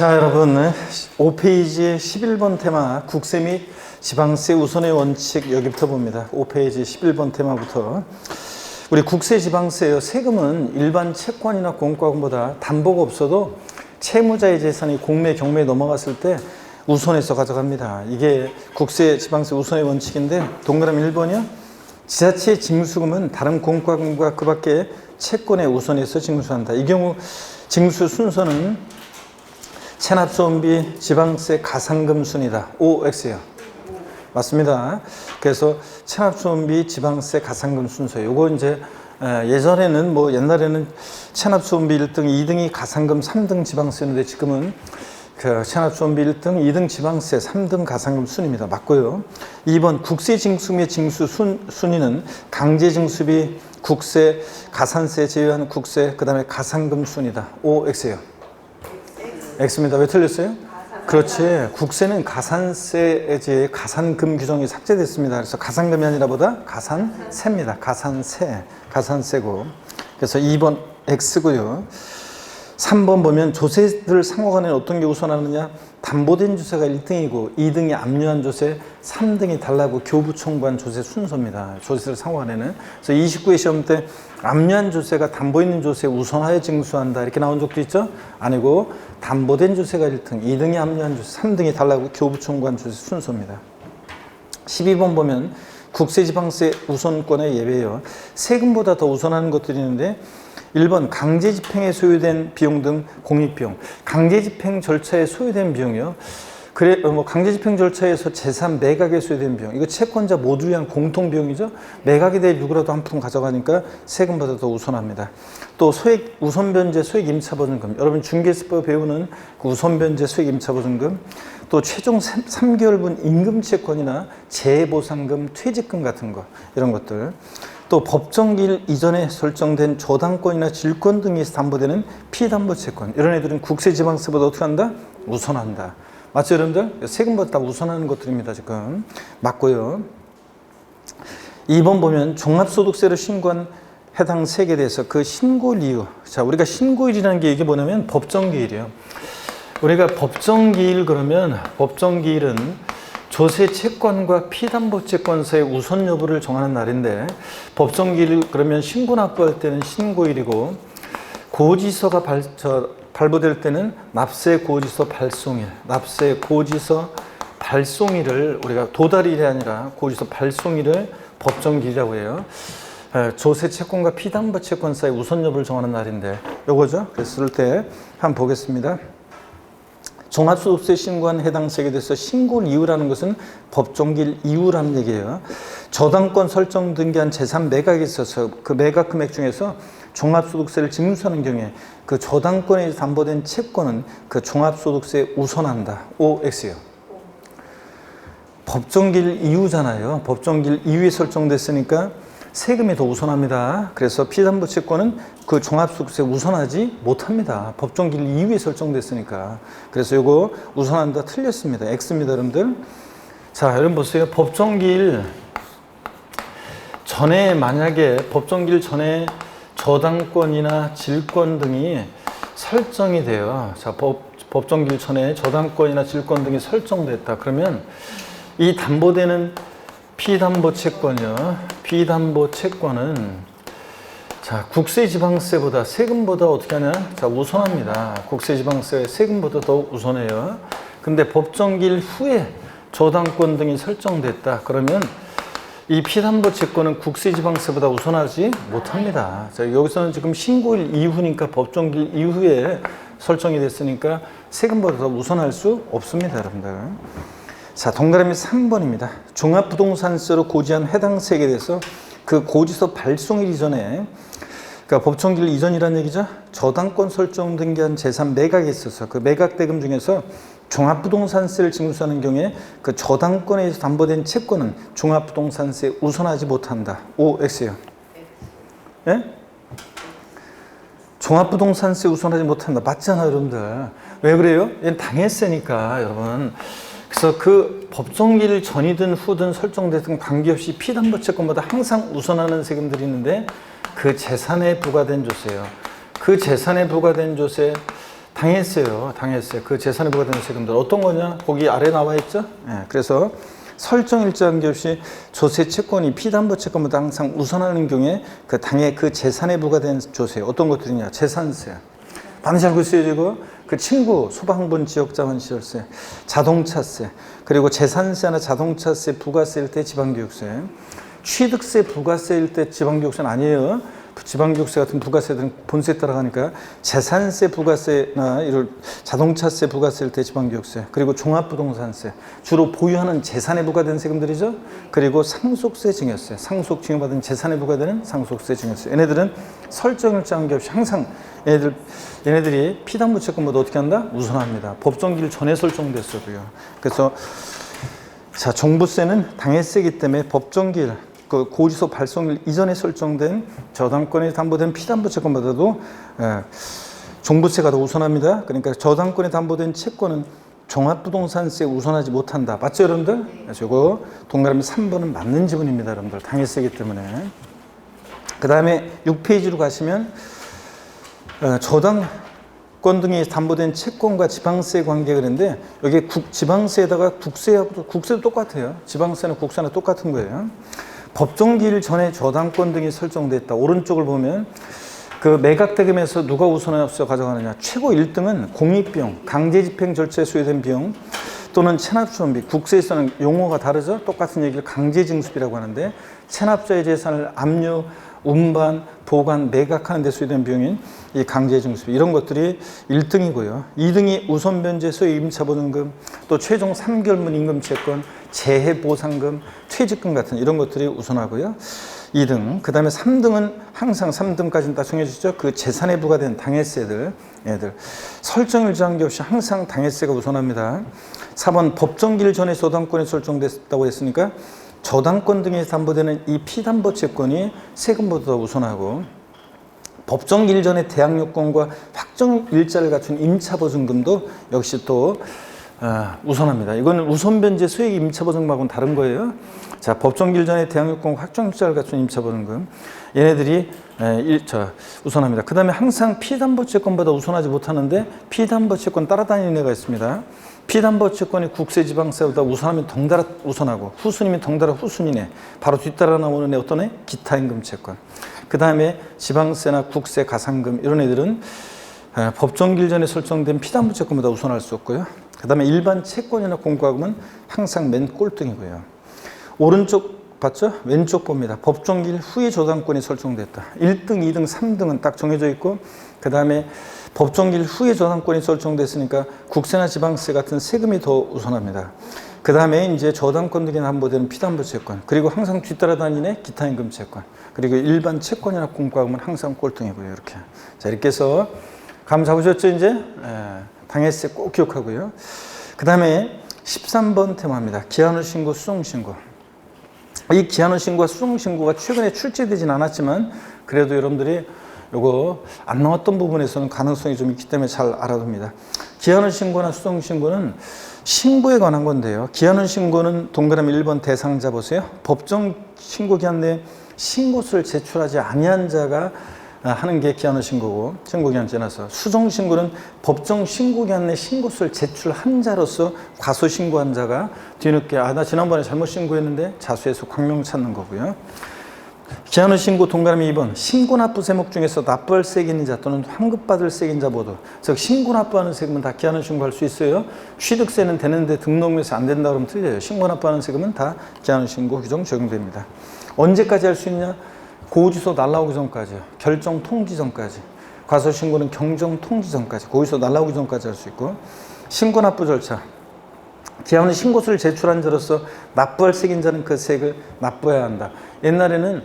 자, 여러분 5페이지 11번 테마 국세 및 지방세 우선의 원칙 여기부터 봅니다. 5페이지 11번 테마부터 우리 국세 지방세요. 세금은 일반 채권이나 공과금보다 담보가 없어도 채무자의 재산이 공매 경매에 넘어갔을 때 우선해서 가져갑니다. 이게 국세 지방세 우선의 원칙인데 동그라미 1번이요. 지자체 징수금은 다른 공과금과 그 밖에 채권에 우선해서 징수한다. 이 경우 징수 순서는 체납소음비, 지방세, 가산금 순이다. OX요. 맞습니다. 그래서 체납소음비, 지방세, 가산금 순서. 요거 이제 예전에는 옛날에는 체납소음비 1등, 2등이 가산금, 3등 지방세였는데 지금은 그 체납소음비 1등, 2등 지방세, 3등 가산금 순입니다. 맞고요. 2번 국세징수금의 징수 순위는 강제징수비, 국세, 가산세 제외한 국세, 그 다음에 가산금 순이다. OX요. X입니다. 왜 틀렸어요? 그렇지. 국세는 가산세의 가산금 규정이 삭제됐습니다. 그래서 가산금이 아니라 보다 가산세입니다. 가산세고. 그래서 2번 X고요. 3번 보면 조세들 상호간에 어떤 게 우선하느냐? 담보된 조세가 1등이고 2등이 압류한 조세, 3등이 달라고 교부 청구한 조세 순서입니다. 조세들 상호간에는. 그래서 29회 시험 때 압류한 조세가 담보 있는 조세에 우선하여 징수한다 이렇게 나온 적도 있죠? 아니고 담보된 조세가 1등, 2등이 압류한 조세, 3등이 달라고 교부 청구한 조세 순서입니다. 12번 보면 국세지방세 우선권의 예외예요. 세금보다 더 우선하는 것들이 있는데 1번 강제집행에 소요된 비용 등 공익비용. 강제집행 절차에 소요된 비용이요. 강제집행 절차에서 재산 매각에 소요된 비용. 이거 채권자 모두를 위한 공통비용이죠. 매각에 대해 누구라도 한 푼 가져가니까 세금보다 더 우선합니다. 또 소액 우선변제 소액 임차보증금. 여러분 중개세법 배우는 그 우선변제 소액 임차보증금. 또 최종 3개월분 임금채권이나 재해보상금, 퇴직금 같은 거 이런 것들. 또 법정기일 이전에 설정된 저당권이나 질권 등이 담보되는 피담보채권 이런 애들은 국세지방세보다 어떻게 한다? 우선한다. 맞죠 여러분들? 세금보다 다 우선하는 것들입니다. 지금 맞고요. 2번 보면 종합소득세를 신고한 해당 세액에 대해서 그 신고일 이유. 자, 우리가 신고일이라는 게 이게 뭐냐면 법정기일이에요. 우리가 법정기일 그러면 법정기일은 조세 채권과 피담보 채권서의 우선 여부를 정하는 날인데 법정기일 그러면 신고 납부할 때는 신고일이고 고지서가 발부될 때는 납세 고지서 발송일, 납세 고지서 발송일을 우리가 도달일이 아니라 고지서 발송일을 법정기일이라고 해요. 조세 채권과 피담보 채권서의 우선 여부를 정하는 날인데 요거죠. 그랬을 때 한번 보겠습니다. 종합소득세 신고한 해당 세액에 대해서 신고일 이유라는 것은 법정기일 이유라는 얘기예요. 저당권 설정 등기한 재산 매각에 있어서 그 매각 금액 중에서 종합소득세를 징수하는 경우에 그 저당권에 담보된 채권은 그 종합소득세에 우선한다. OX요. 법정기일 이유잖아요. 법정기일 이유에 설정됐으니까 세금이 더 우선합니다. 그래서 피담보 채권은 그 종합소득세 우선하지 못합니다. 법정기일 이유에 설정됐으니까. 그래서 이거 우선한다 틀렸습니다. X입니다, 여러분들. 자, 여러분 보세요. 법정기일 전에 만약에 법정기일 전에 저당권이나 질권 등이 설정이 돼요. 자, 법정기일 전에 저당권이나 질권 등이 설정됐다. 그러면 이 담보되는 피담보 채권이요. 피담보 채권은 자, 국세지방세보다 세금보다 어떻게 하냐? 자, 우선합니다. 국세지방세 세금보다 더 우선해요. 근데 법정기일 후에 저당권 등이 설정됐다. 그러면 이 피담보 채권은 국세지방세보다 우선하지 못합니다. 자, 여기서는 지금 신고일 이후니까 법정기일 이후에 설정이 됐으니까 세금보다 더 우선할 수 없습니다, 여러분들. 자, 동그라미 3번입니다. 종합부동산세로 고지한 해당 세액에 대해서 그 고지서 발송일 이전에 그러니까 법정기일 이전이라는 얘기죠. 저당권 설정 등기한 재산 매각에 있어서 그 매각 대금 중에서 종합부동산세를 징수하는 경우에 그 저당권에서 담보된 채권은 종합부동산세에 우선하지 못한다. OX요. 예? 종합부동산세 우선하지 못한다. 맞잖아요, 여러분들. 왜 그래요? 얘는 당했으니까, 여러분. 그래서 그 법정기일 전이든 후든 설정됐든 관계없이 피담보 채권보다 항상 우선하는 세금들이 있는데 그 재산에 부과된 조세요. 그 재산에 부과된 조세 당했어요. 그 재산에 부과되는 세금들 어떤 거냐? 거기 아래 나와 있죠. 그래서 설정일자 관계없이 조세 채권이 피담보 채권보다 항상 우선하는 경우에 그 당해 그 재산에 부과된 조세 어떤 것들이냐? 재산세. 반드시 알고 있어요, 지금. 그 친구, 소방분 지역자원 시설세, 자동차세, 그리고 재산세나 자동차세 부가세일 때 지방교육세, 취득세 부가세일 때 지방교육세는 아니에요. 지방교육세 같은 부가세들은 본세에 따라가니까 재산세 부가세나 이런 자동차세 부가세일 때 지방교육세, 그리고 종합부동산세, 주로 보유하는 재산에 부과된 세금들이죠. 그리고 상속세 증여세, 상속 증여받은 재산에 부과되는 상속세 증여세. 얘네들은 설정일자 관계없이 항상 얘네들이 피담보 채권보다 어떻게 한다? 우선합니다. 법정기일 전에 설정됐어도요. 그래서 자, 종부세는 당해세이기 때문에 법정기일 그 고지서 발송일 이전에 설정된 저당권에 담보된 피담보 채권보다도 종부세가 더 우선합니다. 그러니까 저당권에 담보된 채권은 종합부동산세에 우선하지 못한다. 맞죠, 여러분들? 그래서 이거 동그라미 3번은 맞는 지분입니다, 여러분들. 당해세이기 때문에. 그 다음에 6페이지로 가시면 저당권 등이 담보된 채권과 지방세 관계 그런데 여기 지방세에다가 국세도 똑같아요. 지방세는 국세나 똑같은 거예요. 법정기일 전에 저당권 등이 설정됐다. 오른쪽을 보면 그 매각대금에서 누가 우선해서 가져가느냐. 최고 1등은 공익비용, 강제집행 절차에 소요된 비용 또는 체납수원비. 국세에서는 용어가 다르죠. 똑같은 얘기를 강제징수비라고 하는데 체납자의 재산을 압류, 운반, 보관, 매각하는 데 소요된 비용인 이 강제징수비 이런 것들이 1등이고요. 2등이 우선변제 소유 임차보증금, 또 최종 3개월문 임금채권, 재해보상금, 퇴직금 같은 이런 것들이 우선하고요. 2등, 그 다음에 3등은 항상 3등까지는 다 정해주시죠. 그 재산에 부과된 당해세들, 얘들. 설정일자 관계없이 항상 당해세가 우선합니다. 4번 법정기일 전에 저당권이 설정됐다고 했으니까 저당권 등에 담보되는 이 피담보 채권이 세금보다 더 우선하고 법정기일 전에 대항요건과 확정일자를 갖춘 임차보증금도 역시 또 우선합니다. 이거는 우선변제 소액 임차보증금하고는 다른 거예요. 자, 법정기일 전에 대항요건과 확정일자를 갖춘 임차보증금 얘네들이 우선합니다. 그 다음에 항상 피담보 채권보다 우선하지 못하는데 피담보 채권 따라다니는 애가 있습니다. 피담보 채권이 국세지방세보다 우선하면 덩달아 우선하고 후순이면 덩달아 후순이네. 바로 뒤따라 나오는 애 어떤 애? 기타임금 채권. 그 다음에 지방세나 국세, 가산금 이런 애들은 법정기일 전에 설정된 피담보 채권보다 우선할 수 없고요. 그 다음에 일반 채권이나 공과금은 항상 맨 꼴등이고요. 오른쪽 봤죠? 왼쪽 봅니다. 법정기일 후에 저당권이 설정됐다. 1등, 2등, 3등은 딱 정해져 있고 그 다음에 법정기일 후에 저당권이 설정됐으니까 국세나 지방세 같은 세금이 더 우선합니다. 그 다음에 이제 저당권 등에 담보되는 피담보 채권, 그리고 항상 뒤따라다니는 기타임금 채권, 그리고 일반 채권이나 공과금은 항상 꼴등이고요. 이렇게. 자, 이렇게 해서 감 잡으셨죠, 이제? 당해세 꼭 기억하고요. 그 다음에 13번 테마입니다. 기한후 신고, 수정 신고. 이 기한후 신고와 수정 신고가 최근에 출제되진 않았지만 그래도 여러분들이 요거 안 나왔던 부분에서는 가능성이 좀 있기 때문에 잘 알아둡니다. 기한후 신고나 수정 신고는 신고에 관한 건데요. 기한후 신고는 동그라미 1번 대상자 보세요. 법정 신고 기한 내에 신고서를 제출하지 아니한 자가 하는 게 기한후 신고고 신고기한 지나서 수정 신고는 법정 신고기한 내 신고서를 제출한 자로서 과소 신고한 자가 뒤늦게 나 지난번에 잘못 신고했는데 자수해서 광명 찾는 거고요. 기한후 신고 동그라미 2번 신고납부 세목 중에서 납부할 세금자 또는 환급받을 세금자 모두 즉 신고납부하는 세금은 다 기한후 신고할 수 있어요. 취득세는 되는데 등록명에서 안 된다 그러면 틀려요. 신고납부하는 세금은 다 기한후 신고 규정 적용됩니다. 언제까지 할 수 있냐? 고지서 날라오기 전까지요. 결정 통지 전까지. 과소신고는 경정 통지 전까지. 고지서 날라오기 전까지 할 수 있고 신고납부 절차. 기한후 신고서를 제출한 자로서 납부할 세금자는 그 세액을 납부해야 한다. 옛날에는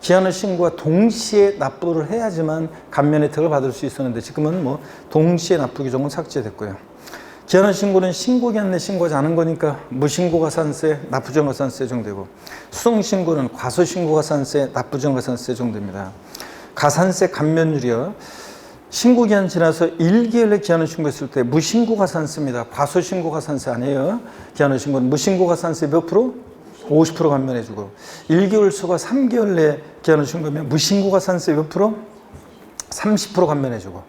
기한후 신고와 동시에 납부를 해야지만 감면 혜택을 받을 수 있었는데 지금은 뭐 동시에 납부 규정은 삭제됐고요. 기한후 신고는 신고기한 내 신고하지 않은 거니까 무신고가산세, 납부정가산세 정도되고 수정신고는 과소신고가산세, 납부정가산세 정도입니다. 가산세 감면율이요. 신고기한 지나서 1개월에 기한후 신고했을 때 무신고가산세입니다. 과소신고가산세 아니에요. 기한후 신고는 무신고가산세 몇 프로? 50% 감면해주고 1개월 초과 3개월 내에 기한후 신고하면 무신고가산세 몇 프로? 30% 감면해주고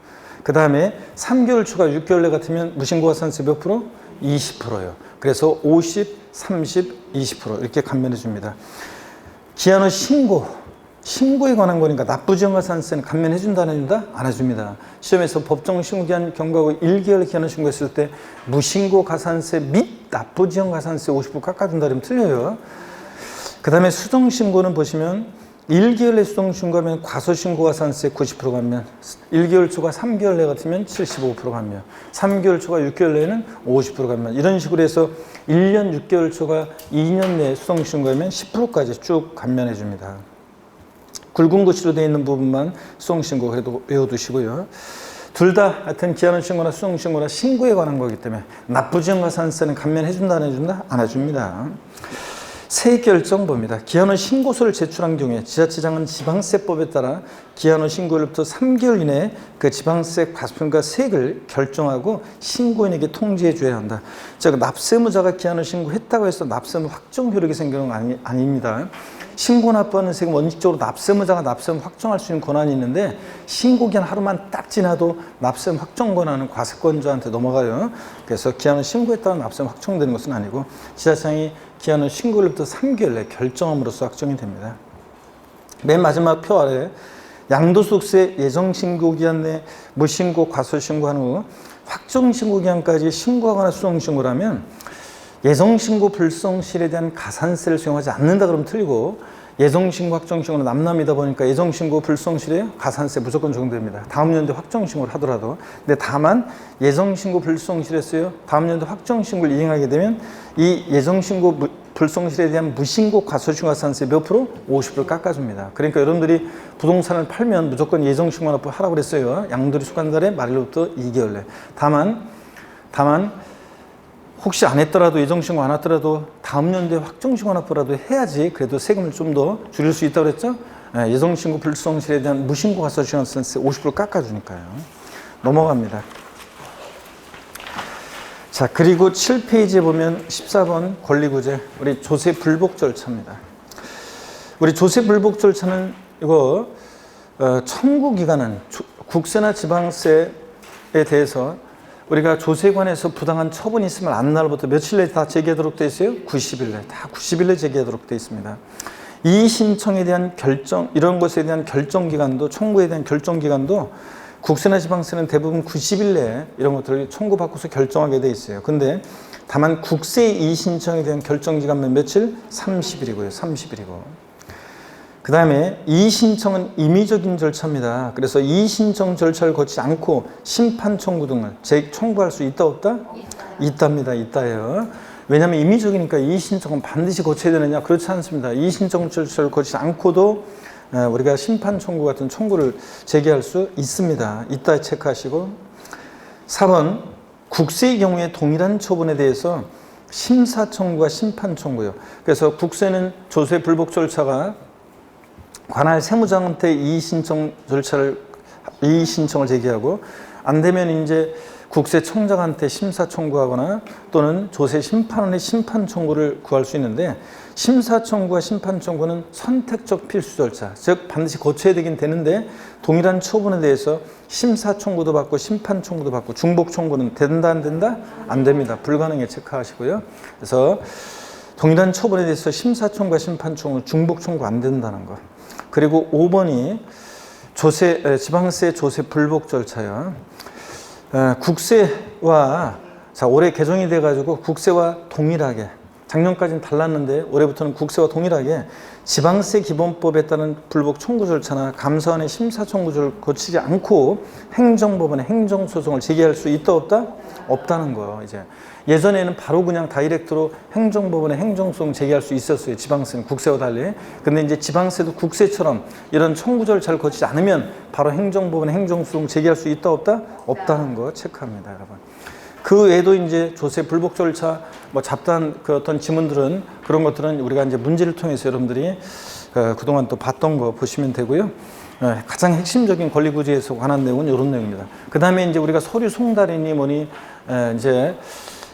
그 다음에 3개월 초과 6개월 내 같으면 무신고가산세 몇 프로? 20%예요. 그래서 50, 30, 20% 이렇게 감면해 줍니다. 기한 후 신고에 관한 거니까 납부지연가산세는 감면해 준다 안 해준다? 안 해줍니다. 시험에서 법정 신고기한 경과후 1개월 기한 후 신고했을 때 무신고가산세 및 납부지연가산세 50% 깎아준다 그러면 틀려요. 그 다음에 수정신고는 보시면 1개월 내 수정신고하면 과소신고가산세 90% 감면, 1개월 초과 3개월 내 같으면 75% 감면, 3개월 초과 6개월 내에는 50% 감면, 이런 식으로 해서 1년 6개월 초과 2년 내 수정신고하면 10%까지 쭉 감면해 줍니다. 굵은 글씨로 되어 있는 부분만 수정신고 그래도 외워두시고요. 둘 다 하여튼 기한후 신고나 수정신고나 신고에 관한 거기 때문에 납부지연가산세는 감면해 준다 안 해준다? 안 해줍니다. 세결정보입니다. 기한후 신고서를 제출한 경우에 지자체장은 지방세법에 따라 기한후 신고일로부터 3개월 이내에 그 지방세 과세금과 세액을 결정하고 신고인에게 통지해 줘야 한다. 즉 납세무자가 기한후 신고했다고 해서 납세무 확정 효력이 생기는 건 아닙니다. 신고 납부하는 세금 원칙적으로 납세무자가 납세무 확정할 수 있는 권한이 있는데 신고기한 하루만 딱 지나도 납세무 확정 권한은 과세권자한테 넘어가요. 그래서 기한후 신고했다고 납세무 확정되는 것은 아니고 지자체장이 기한후 신고일로부터 3개월 내 결정함으로써 확정이 됩니다. 맨 마지막 표 아래 양도소득세 예정신고기한 내 무신고 과소신고한 후 확정신고기한까지 신고하거나 수정신고라면 예정신고 불성실에 대한 가산세를 수용하지 않는다 그러면 틀리고 예정신고 확정신고는 남남이다 보니까 예정신고 불성실에 가산세 무조건 적용됩니다. 다음 연도에 확정신고를 하더라도. 근데 다만 예정신고 불성실했어요. 다음 연도 확정신고를 이행하게 되면 이 예정신고 불성실에 대한 무신고 과소신고가산세 몇 프로? 50% 깎아줍니다. 그러니까 여러분들이 부동산을 팔면 무조건 예정신고 납부 하라고 그랬어요. 양도리 수간달에 말일로부터 2개월 내. 다만 혹시 안 했더라도 예정신고 안 했더라도 다음 연도에 확정신고 납부라도 해야지 그래도 세금을 좀 더 줄일 수 있다고 그랬죠? 예정신고 불성실에 대한 무신고 과소신고가산세 50% 깎아주니까요. 넘어갑니다. 자, 그리고 7페이지에 보면 14번 권리구제, 우리 조세 불복 절차입니다. 우리 조세 불복 절차는 이거 청구 기간은 국세나 지방세에 대해서 우리가 조세관에서 부당한 처분이 있으면 안 날부터 며칠 내에 다 제기하도록 되어 있어요? 90일 내. 다 90일 내 제기하도록 되어 있습니다. 이 신청에 대한 결정, 이런 것에 대한 결정기간도, 청구에 대한 결정기간도 국세나 지방세는 대부분 90일 내에 이런 것들을 청구받고서 결정하게 되어 있어요. 근데 다만 국세 이의신청에 대한 결정기간은 며칠? 30일이고요. 30일이고. 그 다음에 이의신청은 임의적인 절차입니다. 그래서 이의신청 절차를 거치지 않고 심판 청구 등을 청구할 수 있다 없다? 있답니다. 있다예요. 왜냐하면 임의적이니까 이의신청은 반드시 거쳐야 되느냐? 그렇지 않습니다. 이의신청 절차를 거치지 않고도 우리가 심판 청구 같은 청구를 제기할 수 있습니다. 이따 체크하시고. 4번 국세의 경우에 동일한 처분에 대해서 심사 청구와 심판 청구요. 그래서 국세는 조세 불복 절차가 관할 세무장한테 이의신청을 제기하고 안 되면 이제 국세청장한테 심사 청구하거나 또는 조세심판원의 심판 청구를 구할 수 있는데 심사 청구와 심판 청구는 선택적 필수 절차, 즉 반드시 거쳐야 되긴 되는데 동일한 처분에 대해서 심사 청구도 받고 심판 청구도 받고 중복 청구는 된다 안 된다? 안 됩니다. 불가능해 체크하시고요. 그래서 동일한 처분에 대해서 심사 청구와 심판 청구, 중복 청구 안 된다는 거. 그리고 5번이 지방세 조세 불복 절차요. 국세와 올해 개정이 돼가지고 국세와 동일하게 작년까지는 달랐는데 올해부터는 국세와 동일하게 지방세 기본법에 따른 불복 청구 절차나 감사원의 심사 청구를 거치지 않고 행정법원의 행정소송을 제기할 수 있다 없다? 없다는 거예요. 이제 예전에는 바로 그냥 다이렉트로 행정법원에 행정소송 제기할 수 있었어요. 지방세는 국세와 달리. 근데 이제 지방세도 국세처럼 이런 청구 절차를 거치지 않으면 바로 행정법원에 행정소송 제기할 수 있다 없다? 없다는 거 체크합니다, 여러분. 그 외에도 이제 조세 불복 절차, 뭐 잡다한 그 어떤 지문들은 그런 것들은 우리가 이제 문제를 통해서 여러분들이 그동안 또 봤던 거 보시면 되고요. 가장 핵심적인 권리구제에서 관한 내용은 이런 내용입니다. 그 다음에 이제 우리가 서류 송달이니 뭐니 이제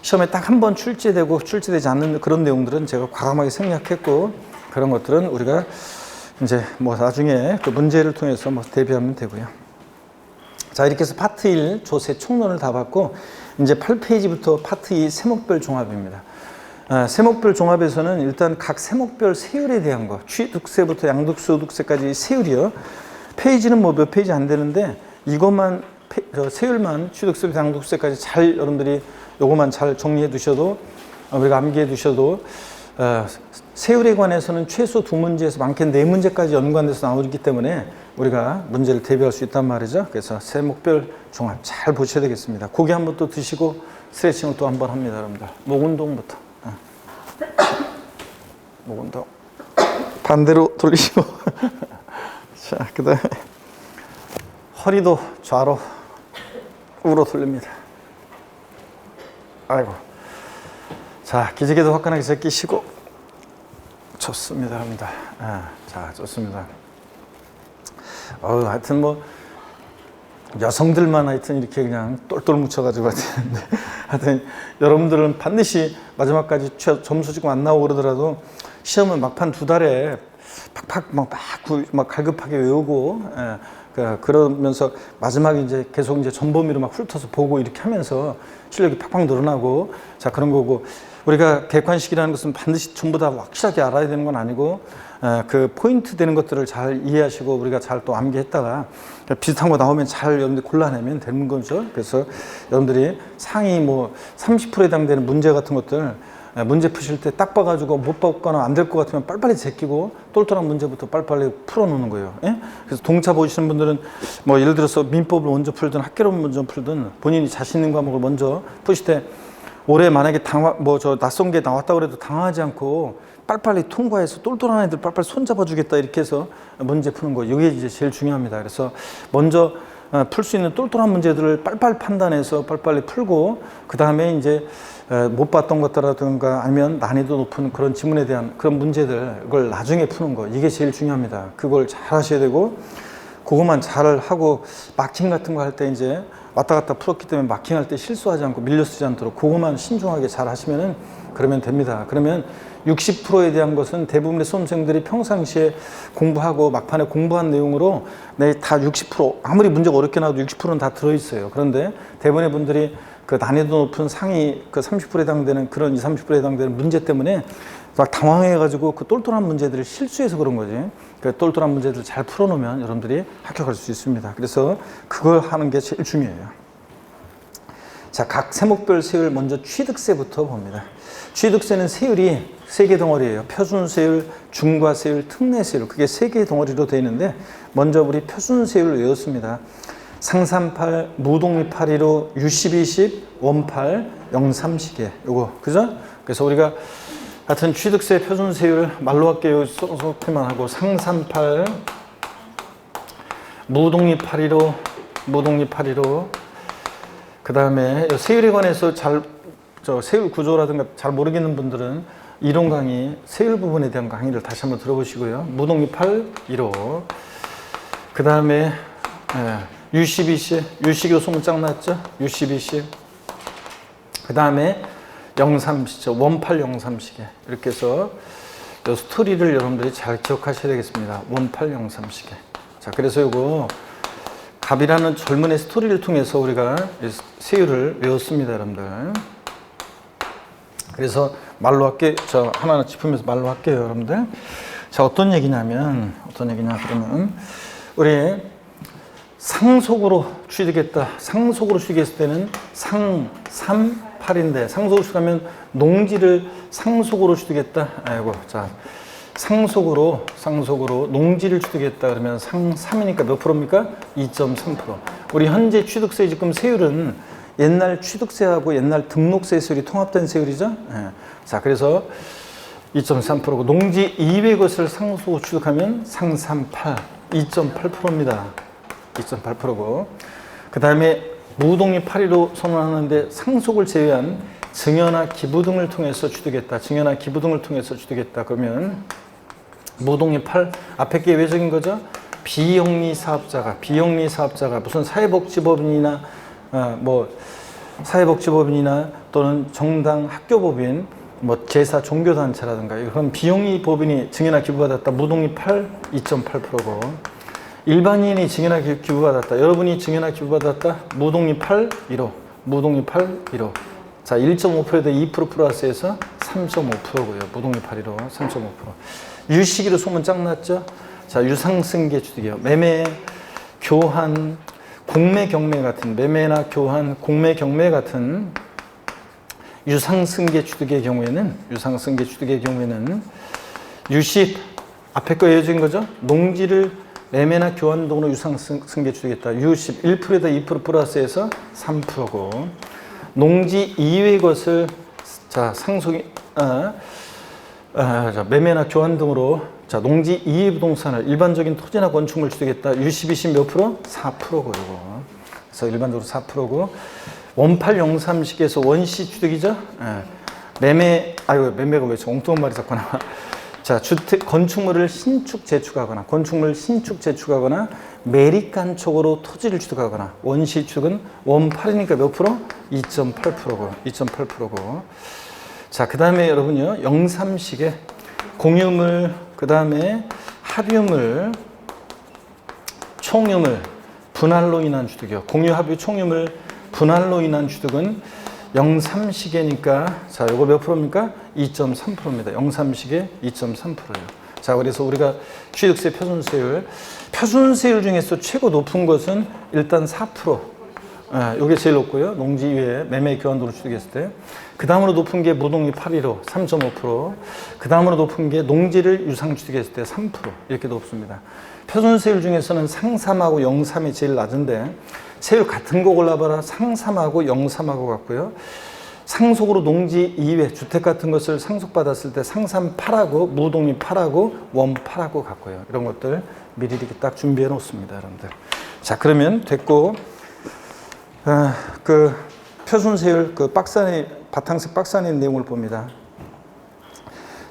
시험에 딱 한 번 출제되고 출제되지 않는 그런 내용들은 제가 과감하게 생략했고 그런 것들은 우리가 이제 뭐 나중에 그 문제를 통해서 뭐 대비하면 되고요. 자, 이렇게 해서 파트 1 조세 총론을 다 봤고, 이제 8페이지부터 파트 2 세목별 종합입니다. 세목별 종합에서는 일단 각 세목별 세율에 대한 거, 취득세부터 양도소득세까지 세율이요. 페이지는 뭐 몇 페이지 안 되는데, 이것만, 세율만 취득세부터 양도소득세까지 잘 여러분들이 요것만 잘 정리해 두셔도, 우리가 암기해 두셔도, 세율에 관해서는 최소 2문제에서 많게는 4문제까지 연관돼서 나오기 때문에 우리가 문제를 대비할 수 있단 말이죠. 그래서 세목별 종합 잘 보셔야 되겠습니다. 고기 한번 또 드시고 스트레칭을 또 한번 합니다, 여러분들. 목 운동부터. 목 운동. 반대로 돌리시고. 자, 그 다음에 허리도 좌로 우로 돌립니다. 아이고. 자, 기지개도 화끈하게 제끼시고. 좋습니다, 여러분들. 자, 좋습니다. 하여튼 뭐, 여성들만 하여튼 이렇게 그냥 똘똘 뭉쳐가지고 하여튼 여러분들은 반드시 마지막까지 점수 지금 안 나오고 그러더라도 시험은 막판 2달에 팍팍 막 갈급하게 외우고, 그러면서 마지막에 이제 계속 이제 전범위로 막 훑어서 보고 이렇게 하면서 실력이 팍팍 늘어나고, 자, 그런 거고, 우리가 객관식이라는 것은 반드시 전부 다 확실하게 알아야 되는 건 아니고, 그 포인트 되는 것들을 잘 이해하시고 우리가 잘 또 암기했다가 비슷한 거 나오면 잘 여러분들 골라내면 되는 거죠. 그래서 여러분들이 상위 뭐 30%에 해당되는 문제 같은 것들 문제 푸실 때 딱 봐가지고 못 봤거나 안 될 것 같으면 빨리빨리 제끼고 똘똘한 문제부터 빨리빨리 풀어놓는 거예요. 예? 그래서 동차 보시는 분들은 뭐 예를 들어서 민법을 먼저 풀든 학개론을 먼저 풀든 본인이 자신 있는 과목을 먼저 푸실 때 올해 만약에 낯선 게 나왔다고 해도 당황하지 않고 빨리빨리 통과해서 똘똘한 애들 빨리빨리 손잡아 주겠다 이렇게 해서 문제 푸는 거, 이게 이제 제일 중요합니다. 그래서 먼저 풀 수 있는 똘똘한 문제들을 빨리빨리 판단해서 빨리빨리 풀고, 그 다음에 이제 못 봤던 것들라든가 아니면 난이도 높은 그런 지문에 대한 그런 문제들, 그걸 나중에 푸는 거, 이게 제일 중요합니다. 그걸 잘 하셔야 되고, 그것만 잘 하고 마킹 같은 거 할 때 이제 왔다 갔다 풀었기 때문에 마킹할 때 실수하지 않고 밀려 쓰지 않도록 그것만 신중하게 잘 하시면은 그러면 됩니다. 그러면 60%에 대한 것은 대부분의 수험생들이 평상시에 공부하고 막판에 공부한 내용으로 다 60%, 아무리 문제가 어렵게 나와도 60%는 다 들어있어요. 그런데 대부분의 분들이 그 난이도 높은 상위 그 30%에 해당되는 그런 20, 30%에 해당되는 문제 때문에 막 당황해가지고 그 똘똘한 문제들을 실수해서 그런 거지. 그 똘똘한 문제들을 잘 풀어놓으면 여러분들이 합격할 수 있습니다. 그래서 그걸 하는 게 제일 중요해요. 자, 각 세목별 세율 먼저 취득세부터 봅니다. 취득세는 세율이 3개 덩어리예요. 표준세율, 중과세율, 특례세율. 그게 3개 덩어리로 되어 있는데 먼저 우리 표준세율을 외웠습니다. 상삼팔, 무독립815, U12식, 원팔, 03시계. 요거, 그죠? 그래서 우리가 하여튼 취득세 표준세율 말로 할게요. 소속태만 하고 상삼팔, 무독립815, 그 다음에 세율에 관해서 세율 구조라든가 잘 모르겠는 분들은 이론 강의, 세율 부분에 대한 강의를 다시 한번 들어보시고요. 무독립815, 그 다음에 U12식, 유식이 소문 짱 났죠? U12식, 그 다음에 03시죠. 원팔 03시계. 이렇게 해서 이 스토리를 여러분들이 잘 기억하셔야 되겠습니다. 원팔 03시계. 자, 그래서 이거 갑이라는 젊은의 스토리를 통해서 우리가 세율을 외웠습니다, 여러분들. 그래서 말로 할게, 저 하나하나 짚으면서 말로 할게요, 여러분들. 자, 어떤 얘기냐 그러면 우리 상속으로 취득했다. 상속으로 취득했을 때는 상삼팔인데 상속으로 취득하면 농지를 상속으로 취득했다. 아이고, 자, 상속으로 농지를 취득했다 그러면 상삼이니까 몇 프로입니까? 2.3%. 우리 현재 취득세 지금 세율은 옛날 취득세하고 옛날 등록세 세율이 통합된 세율이죠. 예. 자, 그래서 2.3%고 농지 이외의 것을 상속으로 취득하면 상삼팔 2.8%입니다. 2.8%고 그 다음에 무독립815 선언하는데 상속을 제외한 증여나 기부 등을 통해서 취득했다. 증여나 기부 등을 통해서 취득했다. 그러면 무독립8 앞에 게 외적인 거죠. 비영리 사업자가 무슨 사회복지법인이나 사회복지법인이나 또는 정당 학교법인 제사 종교단체라든가 그런 비영리 법인이 증여나 기부받았다. 무독립8 2.8%고 일반인이 증여나 기부받았다. 여러분이 증여나 기부받았다. 무독립 8, 1호. 무독립 8, 1호. 자, 1.5%에다 2% 플러스해서 3.5%고요. 무독립 8, 1호 3.5%. 유식이로 소문 짱 났죠? 자, 유상승계 취득이요. 매매, 교환, 공매, 경매 같은 매매나 교환, 공매, 경매 같은 유상승계 취득의 경우에는 유식 앞에 거 이어진 거죠? 농지를 매매나 교환 등으로 유상승계 취득했다. 유식 1%에다 2% 플러스해서 3%고 농지 이외의 것을 자 매매나 교환 등으로 자 농지 이외 부동산을 일반적인 토지나 건축물 취득했다. 유식 몇 프로? 4%고 이거. 그래서 일반적으로 4%고 원팔03식에서 원시 취득이죠. 매매가 왜 엉뚱한 말이 자꾸 나와. 자, 건축물을 신축 재축하거나 매립간촉으로 토지를 취득하거나 원시 취득은 원8이니까 몇 프로? 2.8%고 2.8%고. 자, 그 다음에 여러분요 03식에 공유물, 그 다음에 합유물, 총유물, 분할로 인한 취득이요. 공유, 합유, 총유물, 분할로 인한 취득은 03식이니까 자, 요거 몇 프로입니까? 2.3%입니다. 03식에 2.3%예요. 자, 그래서 우리가 취득세 표준세율 중에서 최고 높은 것은 일단 4%. 요게 제일 높고요. 농지 이외에 매매 교환도로 취득했을 때. 그 다음으로 높은 게 무독립 8.15, 3.5%. 그 다음으로 높은 게 농지를 유상 취득했을 때 3%. 이렇게 높습니다. 표준세율 중에서는 상삼하고 03이 제일 낮은데 세율 같은 거 골라봐라. 상삼하고 03하고 같고요. 상속으로 농지 이외 주택 같은 것을 상속받았을 때 상삼 8하고 무독립 8하고 원 8하고 같고요. 이런 것들 미리 이렇게 딱 준비해 놓습니다, 여러분들. 자, 그러면 됐고 그 표준세율 그 바탕색 박스 안에 내용을 봅니다.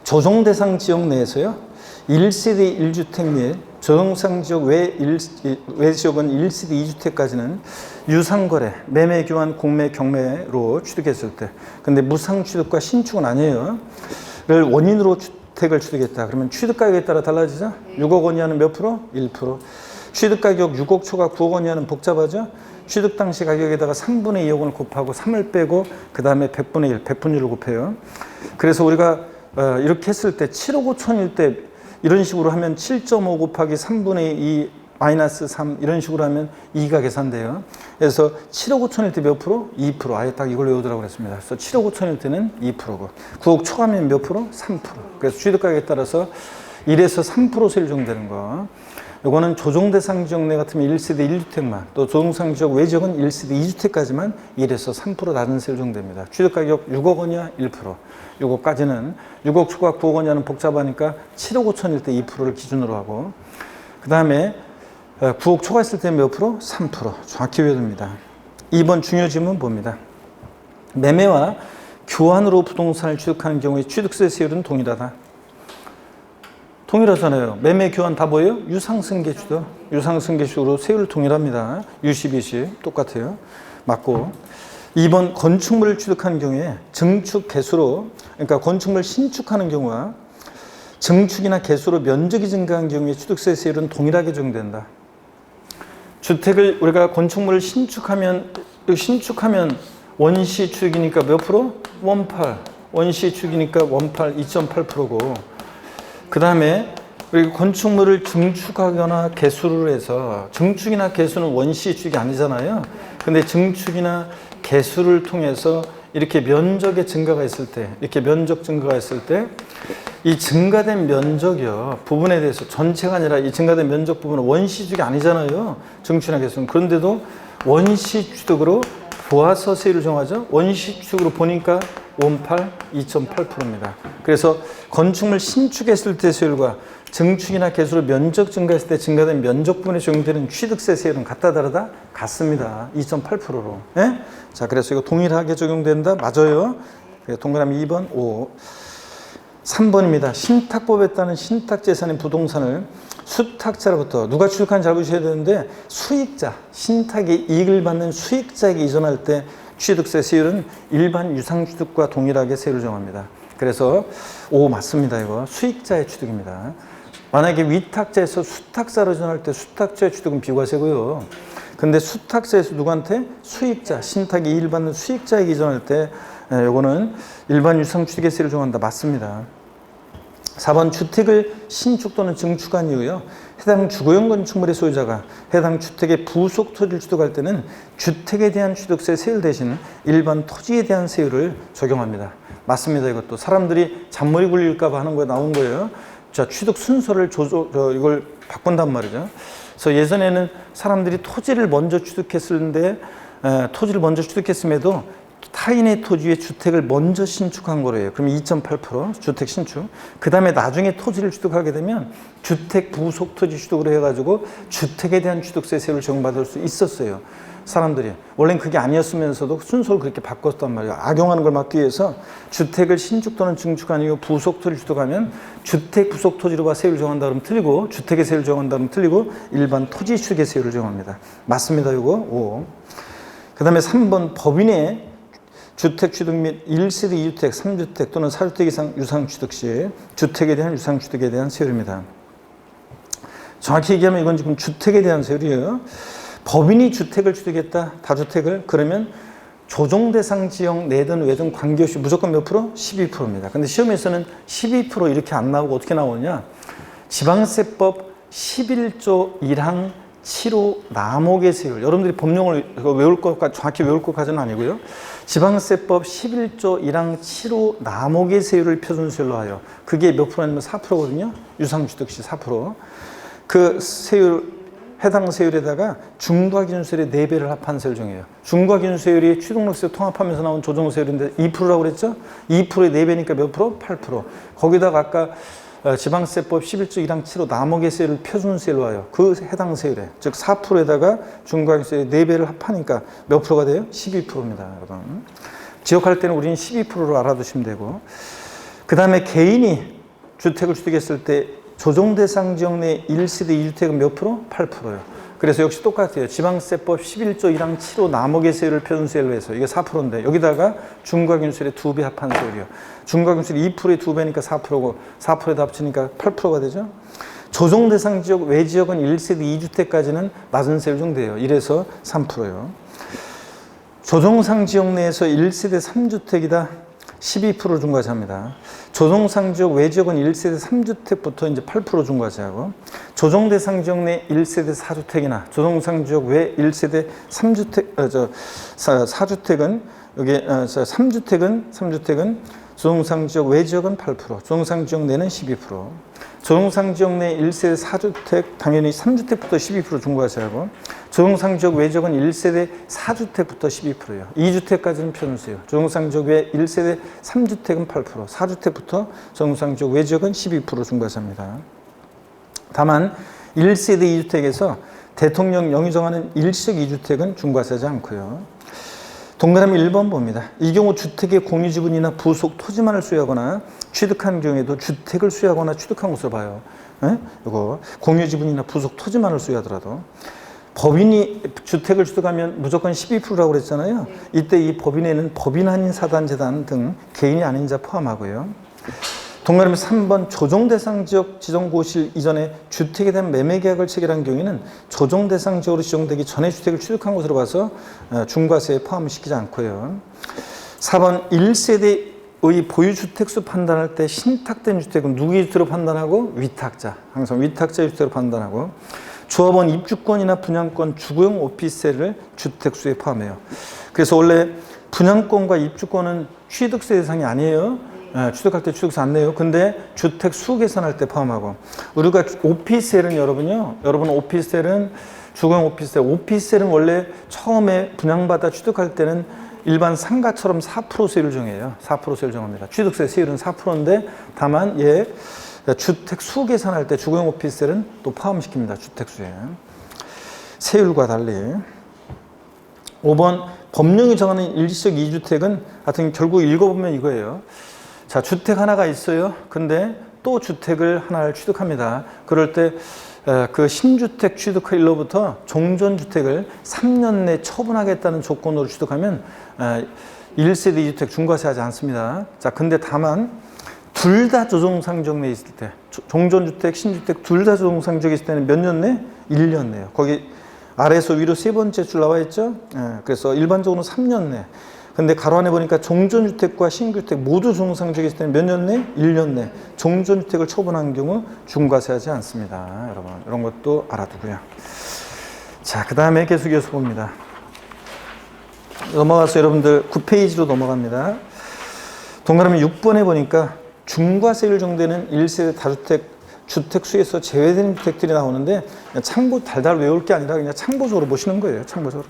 조정 대상 지역 내에서요. 1세대 1주택 및 조정상 지역 외 지역은 1세대 2주택까지는 유상거래, 매매, 교환, 공매, 경매로 취득했을 때 근데 무상 취득과 신축은 아니에요. 를 원인으로 주택을 취득했다. 그러면 취득 가격에 따라 달라지죠? 6억 원 이하는 몇 프로? 1%. 취득 가격 6억 초과 9억 원 이하는 복잡하죠? 취득 당시 가격에다가 3분의 2억 원을 곱하고 3을 빼고 그 다음에 100분의 1, 백분율을 곱해요. 그래서 우리가 이렇게 했을 때 7억 5천일 때 이런 식으로 하면 7.5 곱하기 3분의 2 마이너스 3 이런 식으로 하면 2가 계산돼요. 그래서 7억 5천일 때 몇 프로? 2%. 아예 딱 이걸 외우더라고 그랬습니다. 그래서 7억 5천일 때는 2%고 9억 초과하면 몇 프로? 3%. 그래서 취득가격에 따라서 1에서 3% 세율 정되는 거. 요거는 조정대상 지역 내 같으면 1세대 1주택만, 또 조정상 지역 외 지역은 1세대 2주택까지만 1에서 3% 낮은 세율 정도입니다. 취득가격 6억 원이야 1%. 요거까지는 6억 초과 9억 원이야는 복잡하니까 7억 5천일 때 2%를 기준으로 하고 그 다음에 9억 초과했을 때 몇 프로? 3%. 정확히 외워야 됩니다. 2번 중요 질문 봅니다. 매매와 교환으로 부동산을 취득하는 경우에 취득세 세율은 동일하다. 동일하잖아요. 매매, 교환 다 뭐예요? 유상승계 취득. 유상승계 취득으로 세율 동일합니다. U10, U10 똑같아요. 맞고 2번 건축물을 취득하는 경우에 증축, 개수로 그러니까 건축물 신축하는 경우와 증축이나 개수로 면적이 증가한 경우에 취득세 세율은 동일하게 적용된다. 주택을 우리가 건축물을 신축하면 원시 취득이니까 몇 프로? 18. 원시 취득이니까 2.8%고 그 다음에 우리 건축물을 증축하거나 개수를 해서 증축이나 개수는 원시 취득이 아니잖아요. 근데 증축이나 개수를 통해서 이렇게 면적의 증가가 있을 때, 이렇게 면적 증가가 있을 때, 이 증가된 면적이요, 부분에 대해서 전체가 아니라 이 증가된 면적 부분은 원시 취득이 아니잖아요. 증축이나 개수는. 그런데도 원시 취득으로 보아서 세율을 정하죠. 원시 취득으로 보니까 2.8%입니다. 그래서 건축물 신축했을 때 세율과 증축이나 개수로 면적 증가했을 때 증가된 면적 부분에 적용되는 취득세 세율은 같다 다르다? 같습니다. 2.8%로. 예? 자, 그래서 이거 동일하게 적용된다? 맞아요. 동그라미 2번, 5. 3번입니다. 신탁법에 따른 신탁재산인 부동산을 수탁자로부터 누가 취득하는지 잘 보셔야 되는데 수익자, 신탁의 이익을 받는 수익자에게 이전할 때 취득세 세율은 일반 유상취득과 동일하게 세율을 정합니다. 그래서 5 맞습니다. 이거 수익자의 취득입니다. 만약에 위탁자에서 수탁자로 전환할 때 수탁자의 취득은 비과세고요. 근데 수탁자에서 누구한테? 수익자, 신탁이 이익을 받는 수익자에게 이전할 때 요거는 일반 유상취득세를 정한다. 맞습니다. 4번 주택을 신축 또는 증축한 이후요. 해당 주거용 건축물의 소유자가 해당 주택의 부속 토지를 취득할 때는 주택에 대한 취득세 세율 대신 일반 토지에 대한 세율을 적용합니다. 맞습니다. 이것도 사람들이 잔머리 굴릴까 봐 하는 거에 나온 거예요. 자, 취득 순서를 이걸 바꾼단 말이죠. 그래서 예전에는 사람들이 토지를 먼저 취득했는데 토지를 먼저 취득했음에도 타인의 토지에 주택을 먼저 신축한 거래요. 그럼 2.8% 주택 신축. 그 다음에 나중에 토지를 취득하게 되면 주택 부속 토지 취득으로 해가지고 주택에 대한 취득세 세율을 적용받을 수 있었어요. 사람들이. 원래는 그게 아니었으면서도 순서를 그렇게 바꿨단 말이에요. 악용하는 걸 막기 위해서 주택을 신축 또는 증축한 이후 부속 토지를 취득하면 주택 부속 토지로 봐 세율을 정한다 그러면 틀리고 주택의 세율을 정한다 그러면 틀리고 일반 토지 취득의 세율을 정합니다. 맞습니다. 이거 5. 그 다음에 3번 법인의 주택 취득 및 1세대 2주택, 3주택 또는 4주택 이상 유상 취득 시 주택에 대한 유상 취득에 대한 세율입니다. 정확히 얘기하면 이건 지금 주택에 대한 세율이에요. 법인이 주택을 취득했다, 다주택을 그러면 조정 대상 지역 내든 외든 관계없이 무조건 몇 프로? 12%입니다. 근데 시험에서는 12% 이렇게 안 나오고 어떻게 나오냐? 지방세법 11조 1항 7호 남목의 세율. 여러분들이 법령을 외울 것까 정확히 외울 것까지는 아니고요. 지방세법 11조 1항 7호 남목의 세율을 표준세율로 하여 그게 몇 프로냐면 4%거든요. 유상취득시 4%. 그 세율 해당 세율에다가 중과기준세율의 4배를 합한 세율 중이에요. 중과기준세율이 취득록세 통합하면서 나온 조정세율인데 2%라고 그랬죠? 2%의 4배니까 몇 프로? 8%. 거기다가 아까 지방세법 11조 1항 7호 남목의 세율을 표준세율로 하여 그 해당 세율에 즉 4%에다가 중과기준세율의 4배를 합하니까 몇 프로가 돼요? 12%입니다. 여러분. 지역할 때는 우리는 12%로 알아두시면 되고 그 다음에 개인이 주택을 취득했을 때 조정 대상 지역 내 1세대 2주택은 몇 프로? 8%예요. 그래서 역시 똑같아요. 지방세법 11조 1항 7호 남목의 세율을 표준세율로 해서 이게 4%인데 여기다가 중과기준세율의 2배 합한 세율이요. 중과기준세율이 2%의 2배니까 4%고 4%에다 합치니까 8%가 되죠. 조정 대상 지역 외 지역은 1세대 2주택까지는 낮은 세율 정도예요. 이래서 3%예요. 조정상 지역 내에서 1세대 3주택이다. 12% 중과세합니다. 조정상 지역 외 지역은 1세대 3주택부터 이제 8% 중과세하고 조정 대상 지역 내 1세대 4주택이나 조정상 지역 외 1세대 4주택은 여기 3주택은 조정상 지역 외 지역은 8%, 조정상 지역 내는 12%. 조정상 지역 내 1세대 4주택 당연히 3주택부터 12% 중과세하고 조정상 지역 외 지역은 1세대 4주택부터 12%예요. 2주택까지는 표준세요. 조정상 지역 외 1세대 3주택은 8%, 4주택부터 조정상 지역 외 지역은 12% 중과세합니다. 다만 1세대 2주택에서 대통령 영이 정하는 일시적 2주택은 중과세하지 않고요. 동그라미 1번 봅니다. 이 경우 주택의 공유지분이나 부속 토지만을 수여하거나 취득한 경우에도 주택을 수여하거나 취득한 것으로 봐요. 이거 공유지분이나 부속 토지만을 수여하더라도 법인이 주택을 취득하면 무조건 12%라고 그랬잖아요. 이때 이 법인에는 법인 아닌 사단재단 등 개인이 아닌 자 포함하고요. 동그라미 3번 조정 대상 지역 지정 고실 이전에 주택에 대한 매매 계약을 체결한 경우에는 조정 대상 지역으로 지정되기 전에 주택을 취득한 것으로 봐서 중과세에 포함시키지 않고요. 4번 1세대의 보유주택수 판단할 때 신탁된 주택은 누구의 주택으로 판단하고? 위탁자. 항상 위탁자의 주택으로 판단하고 조합원 입주권이나 분양권, 주거용 오피스텔을 주택수에 포함해요. 그래서 원래 분양권과 입주권은 취득세 대상이 아니에요. 취득할 때 취득세 안 내요. 근데 주택 수 계산할 때 포함하고 우리가 오피스텔은 여러분 오피스텔은 주거용 오피스텔은 원래 처음에 분양받아 취득할 때는 일반 상가처럼 4% 세율을 정해요. 4% 세율 정합니다. 취득세 세율은 4%인데 다만 주택 수 계산할 때 주거용 오피스텔은 또 포함시킵니다. 주택수에. 세율과 달리. 5번 법령이 정하는 일시적 2주택은 하여튼 결국 읽어보면 이거예요. 자, 주택 하나가 있어요. 근데 또 주택을 하나를 취득합니다. 그럴 때 그 신주택 취득일로부터 종전주택을 3년 내 처분하겠다는 조건으로 취득하면 1세대 2주택 중과세하지 않습니다. 자, 근데 다만 둘 다 조정상 지역 내에 있을 때 종전주택, 신주택 둘 다 조정상적이 있을 때는 몇 년 내? 1년 내요. 거기 아래에서 위로 세 번째 줄 나와 있죠? 그래서 일반적으로는 3년 내. 근데 가로 안에 보니까 종전주택과 신주택 모두 조정상적이 있을 때는 몇 년 내? 1년 내. 종전주택을 처분한 경우 중과세하지 않습니다. 여러분, 이런 것도 알아두고요. 자, 그 다음에 계속 이어서 봅니다. 넘어가서 여러분들 9페이지로 넘어갑니다. 동그라미 6번에 보니까 중과세율 정되는 1세대 다주택 주택수에서 제외된 주택들이 나오는데 참고 달달 외울 게 아니라 그냥 참고적으로 보시는 거예요. 참고적으로.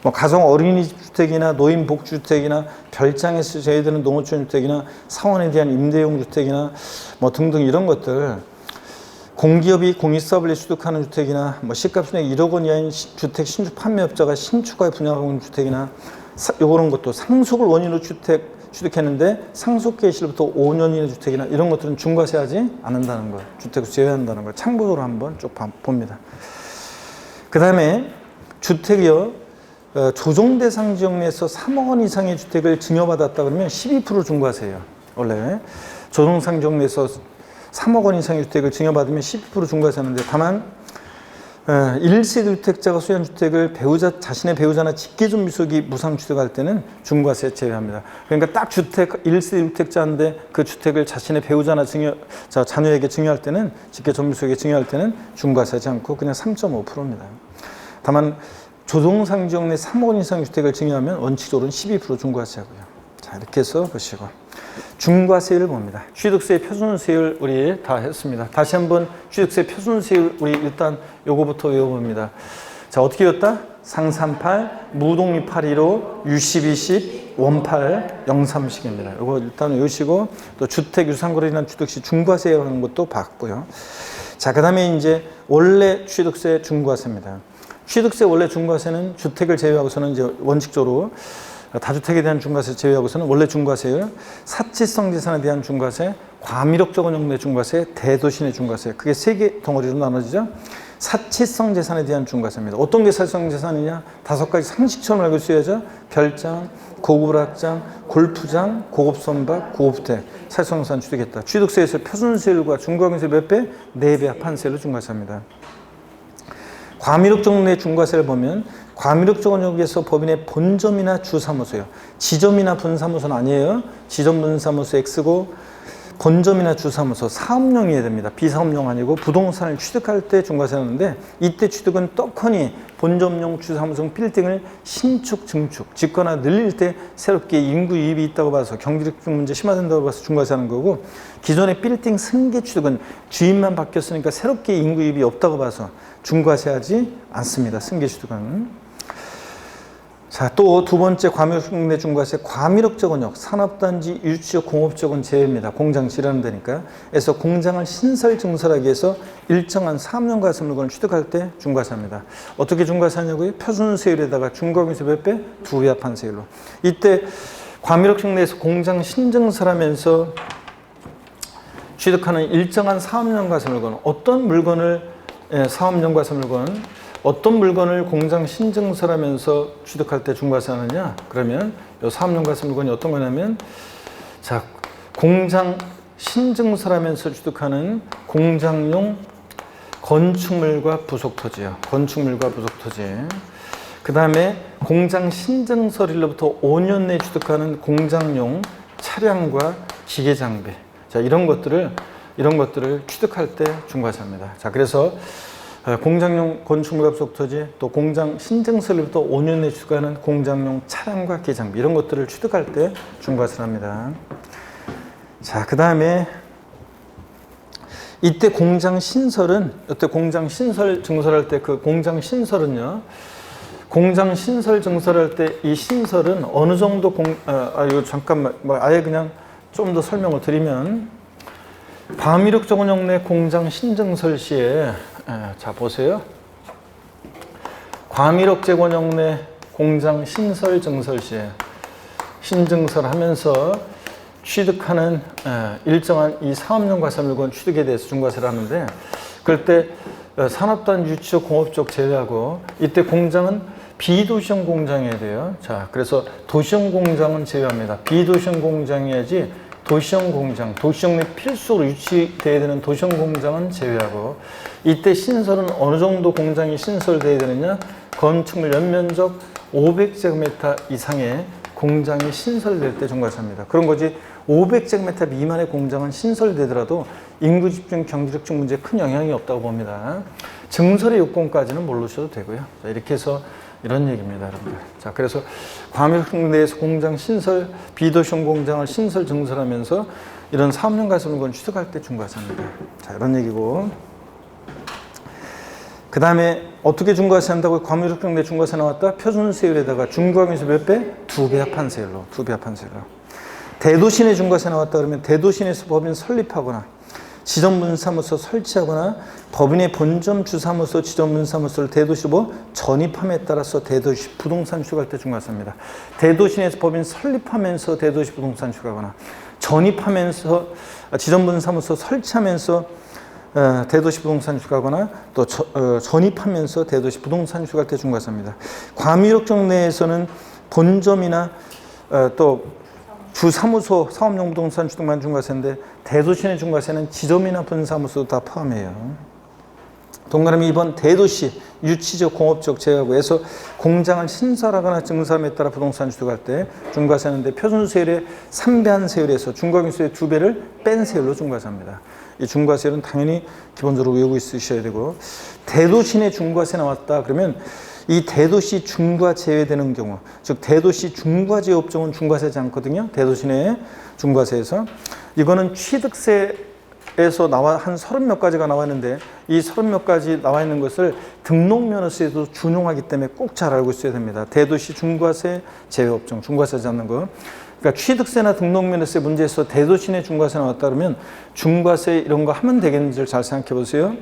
뭐 가정 어린이주택이나 노인복지주택이나 별장에서 제외되는 농어촌주택이나 사원에 대한 임대용 주택이나 뭐 등등 이런 것들, 공기업이 공익사업을 위해 취득하는 주택이나 뭐 시가순액 1억 원 이하인 주택 신축 판매업자가 신축가에 분양하고 있는 주택이나 요런 것도 상속을 원인으로 취득했는데 상속 개시로부터 5년 이내 주택이나 이런 것들은 중과세하지 않는다는 거, 주택에서 제외한다는 걸 참고적으로 한번 쭉 봅니다. 그 다음에 주택이요, 조정대상 지역 내에서 3억 원 이상의 주택을 증여받았다 그러면 12% 중과세예요. 원래 조정상 지역 내에서 3억 원 이상의 주택을 증여받으면 12% 중과세하는데, 다만 1세대 주택자가 소유한 주택을 자신의 배우자나 직계존비속이 무상 취득할 때는 중과세 제외합니다. 그러니까 딱 1세대 주택자인데 그 주택을 자신의 배우자나 자녀에게 증여할 때는, 직계존비속에게 증여할 때는 중과세하지 않고 그냥 3.5%입니다. 다만 조정상 지역 내 3억 원 이상 주택을 증여하면 원칙적으로는 12% 중과세하고요. 자, 이렇게 해서 보시고 중과세율 봅니다. 취득세 표준세율 우리 다 했습니다. 다시 한번 취득세 표준세율 우리 일단 요거부터 외워봅니다. 자, 어떻게 외웠다? 상산팔, 무독립 815, 유십20, 원팔, 03식입니다. 요거 일단 외우시고, 또 주택 유상거래에 대한 취득시 중과세라는 것도 봤고요. 자, 그 다음에 이제 원래 취득세 중과세입니다. 취득세 원래 중과세는 주택을 제외하고서는 이제 원칙적으로 다주택에 대한 중과세 제외하고서는 원래 중과세율, 사치성 재산에 대한 중과세, 과미력적 원형내 중과세, 대도시 내 중과세, 그게 세 개 덩어리로 나눠지죠. 사치성 재산에 대한 중과세입니다. 어떤 게 사치성 재산이냐? 5가지 상식처럼 알고 있어야죠. 별장, 고급 오락장, 골프장, 고급 선박, 고급택, 사치성 재산 취득했다. 취득세에서 표준세율과 중과세율 몇 배? 4배 합한 세율로 중과세합니다. 과미력적 내 중과세를 보면 과미력적 원역에서 법인의 본점이나 주사무소요. 지점이나 분사무소는 아니에요. 지점 분사무소 X고 본점이나 주사무소 사업용이어야 됩니다. 비사업용 아니고 부동산을 취득할 때 중과세하는데, 이때 취득은 떡하니 본점용 주사무소 빌딩을 신축, 증축, 짓거나 늘릴 때 새롭게 인구 유입이 있다고 봐서 경제력 문제 심화된다고 봐서 중과세하는 거고, 기존의 빌딩 승계 취득은 주인만 바뀌었으니까 새롭게 인구 유입이 없다고 봐서 중과세하지 않습니다. 승계 취득은. 자, 또 두 번째 과미력적 내 중과세, 과미력적 원역, 산업단지, 유치적, 공업적은 제외입니다. 공장 지르는 데니까. 그래서 공장을 신설, 증설하기 위해서 일정한 사업용과세 물건을 취득할 때 중과세합니다. 어떻게 중과세하냐고요? 표준세율에다가 중과세 몇 배? 2배 합한 세율로. 이때 과미력적 내에서 공장 신증설하면서 취득하는 일정한 사업용과세 물건, 어떤 물건을 사업용과세 물건, 어떤 물건을 공장 신증설하면서 취득할 때 중과세하느냐? 그러면 이 사업용과세 물건이 어떤 거냐면, 자, 공장 신증설하면서 취득하는 공장용 건축물과 부속토지요. 건축물과 부속토지. 그 다음에 공장 신증설일로부터 5년 내에 취득하는 공장용 차량과 기계 장비. 자, 이런 것들을 취득할 때 중과세합니다. 자, 그래서 공장용 건축물과 부속토지, 또 공장 신증설부터 5년 내에 취득하는 공장용 차량과 기계장비, 이런 것들을 취득할 때 중과세를 합니다. 자, 그 다음에 이때 공장 신설 증설할 때 그 공장 신설은요, 공장 신설 증설할 때 이 신설은 어느 정도 이거 잠깐만, 아예 그냥 좀 더 설명을 드리면, 과미력적 원형 내 공장 신증설 시에, 자, 보세요. 과미력적 원형 내 공장 신설 증설 시에 신증설하면서 취득하는 일정한 이 사업용 과세 물건 취득에 대해서 중과세를 하는데, 그럴 때 산업단지, 유치적, 공업적 제외하고, 이때 공장은 비도시형 공장이어야 돼요. 자, 그래서 도시형 공장은 제외합니다. 비도시형 공장이어야지 도시형 공장, 도시형 내 필수로 유치되어야 되는 도시형 공장은 제외하고, 이때 신설은 어느 정도 공장이 신설되어야 되느냐? 건축물 연면적 500제곱미터 이상의 공장이 신설될 때 중과사입니다. 그런 거지 500제곱미터 미만의 공장은 신설되더라도 인구 집중, 경제적 문제에 큰 영향이 없다고 봅니다. 증설의 요건까지는 모르셔도 되고요. 자, 이렇게 해서 이런 얘기입니다, 여러분들. 자, 그래서 과밀형 내에서 공장 신설, 비도시형 공장을 신설, 증설하면서 이런 사업용 가설물건 취득할 때 중과사입니다. 자, 이런 얘기고. 그 다음에 어떻게 중과세 한다고? 과밀형 내 중과세 나왔다? 표준세율에다가 중과세율 몇 배? 2배 합한세율로. 2배 합한세율로. 대도시 내 중과세 나왔다 그러면 대도시 내에서 법인 설립하거나 지정분사무소 설치하거나 법인의 본점 주사무소 지정분사무소를 대도시로 전입함에 따라서 대도시 부동산 취득할 때 중과세입니다. 대도시 내에서 법인 설립하면서 대도시 부동산 취득하거나 전입하면서 지정분사무소 설치하면서 대도시 부동산 취득하거나 또 전입하면서 대도시 부동산 취득할 때 중과세입니다. 과밀협정 내에서는 본점이나 또 주사무소 사업용 부동산 취득만 중과세인데 대도시 내 중과세는 지점이나 분사무소도 다 포함해요. 동그라미 2번 대도시 유치적 공업적 제외하고 해서 공장을 신설하거나 증설함에 따라 부동산 취득할 때 중과세하는데 표준세율의 3배한 세율에서 중과세율의 2배를 뺀 세율로 중과세합니다. 이 중과세율은 당연히 기본적으로 외우고 있으셔야 되고, 대도시 내 중과세 나왔다 그러면 이 대도시 중과 제외되는 경우, 즉 대도시 중과 제외 업종은 중과세지 않거든요. 대도시 내 중과세에서 이거는 취득세에서 나와 한 30몇 가지가 나와 있는데 이 30몇 가지 나와 있는 것을 등록면허세에도 준용하기 때문에 꼭 잘 알고 있어야 됩니다. 대도시 중과세 제외 업종, 중과세지 않는 거. 그러니까 취득세나 등록면허세 문제에서 대도시 내 중과세 나왔다 그러면 중과세 이런 거 하면 되겠는지를 잘 생각해 보세요.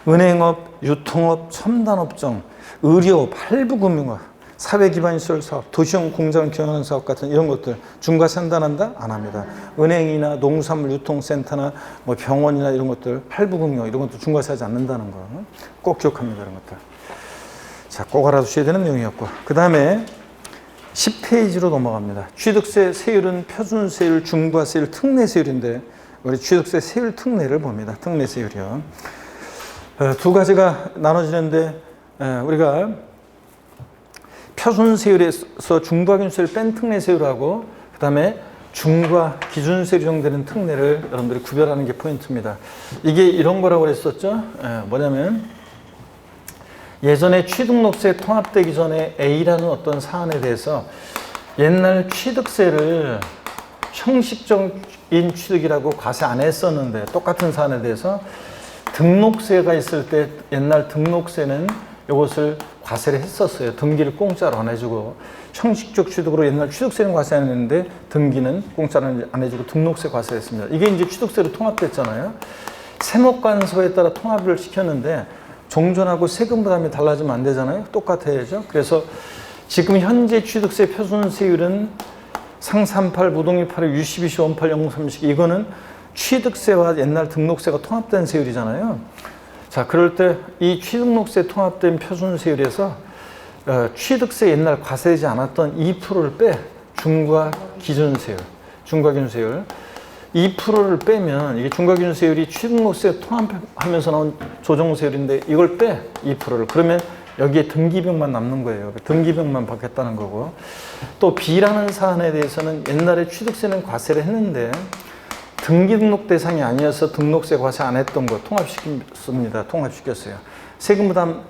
은행업, 유통업, 첨단업종, 의료, 할부금융업, 사회기반시설 사업, 도시형 공장을 경영하는 사업 같은 이런 것들 중과세 한다 안 한다? 안 합니다. 은행이나 농산물 유통센터나 뭐 병원이나 이런 것들, 할부금융 이런 것도 중과세하지 않는다는 거 꼭 기억합니다. 이런 것들. 자, 꼭 알아두셔야 되는 내용이었고, 그 다음에 10페이지로 넘어갑니다. 취득세 세율은 표준세율, 중과세율, 특례세율인데 우리 취득세 세율 특례를 봅니다. 특례세율이요. 두 가지가 나눠지는데 우리가 표준세율에서 중과기준세율 뺀 특례세율하고 그 다음에 중과 기준세율이 적용되는 특례를 여러분들이 구별하는 게 포인트입니다. 이게 이런 거라고 그랬었죠. 뭐냐면 예전에 취등록세 통합되기 전에 A라는 어떤 사안에 대해서 옛날 취득세를 형식적인 취득이라고 과세 안 했었는데 똑같은 사안에 대해서 등록세가 있을 때 옛날 등록세는 이것을 과세를 했었어요. 등기를 공짜로 안 해주고 형식적 취득으로 옛날 취득세는 과세 안 했는데 등기는 공짜로 안 해주고 등록세 과세했습니다. 이게 이제 취득세로 통합됐잖아요. 세목관서에 따라 통합을 시켰는데 종전하고 세금 부담이 달라지면 안 되잖아요. 똑같아야죠. 그래서 지금 현재 취득세 표준세율은 상38, 무동이8의 U12시, 원팔, 030 이거는 취득세와 옛날 등록세가 통합된 세율이잖아요. 자, 그럴 때 이 취등록세 통합된 표준세율에서 취득세 옛날 과세되지 않았던 2%를 빼 중과 기준세율, 중과 기준세율 2%를 빼면 이게 중과 기준세율이 취등록세 통합하면서 나온 조정세율인데 이걸 빼 2%를 그러면 여기에 등기비용만 남는 거예요. 등기비용만 받겠다는 거고, 또 B라는 사안에 대해서는 옛날에 취득세는 과세를 했는데 등기 등록 대상이 아니어서 등록세 과세 안 했던 거 통합시켰습니다. 통합시켰어요. 세금 부담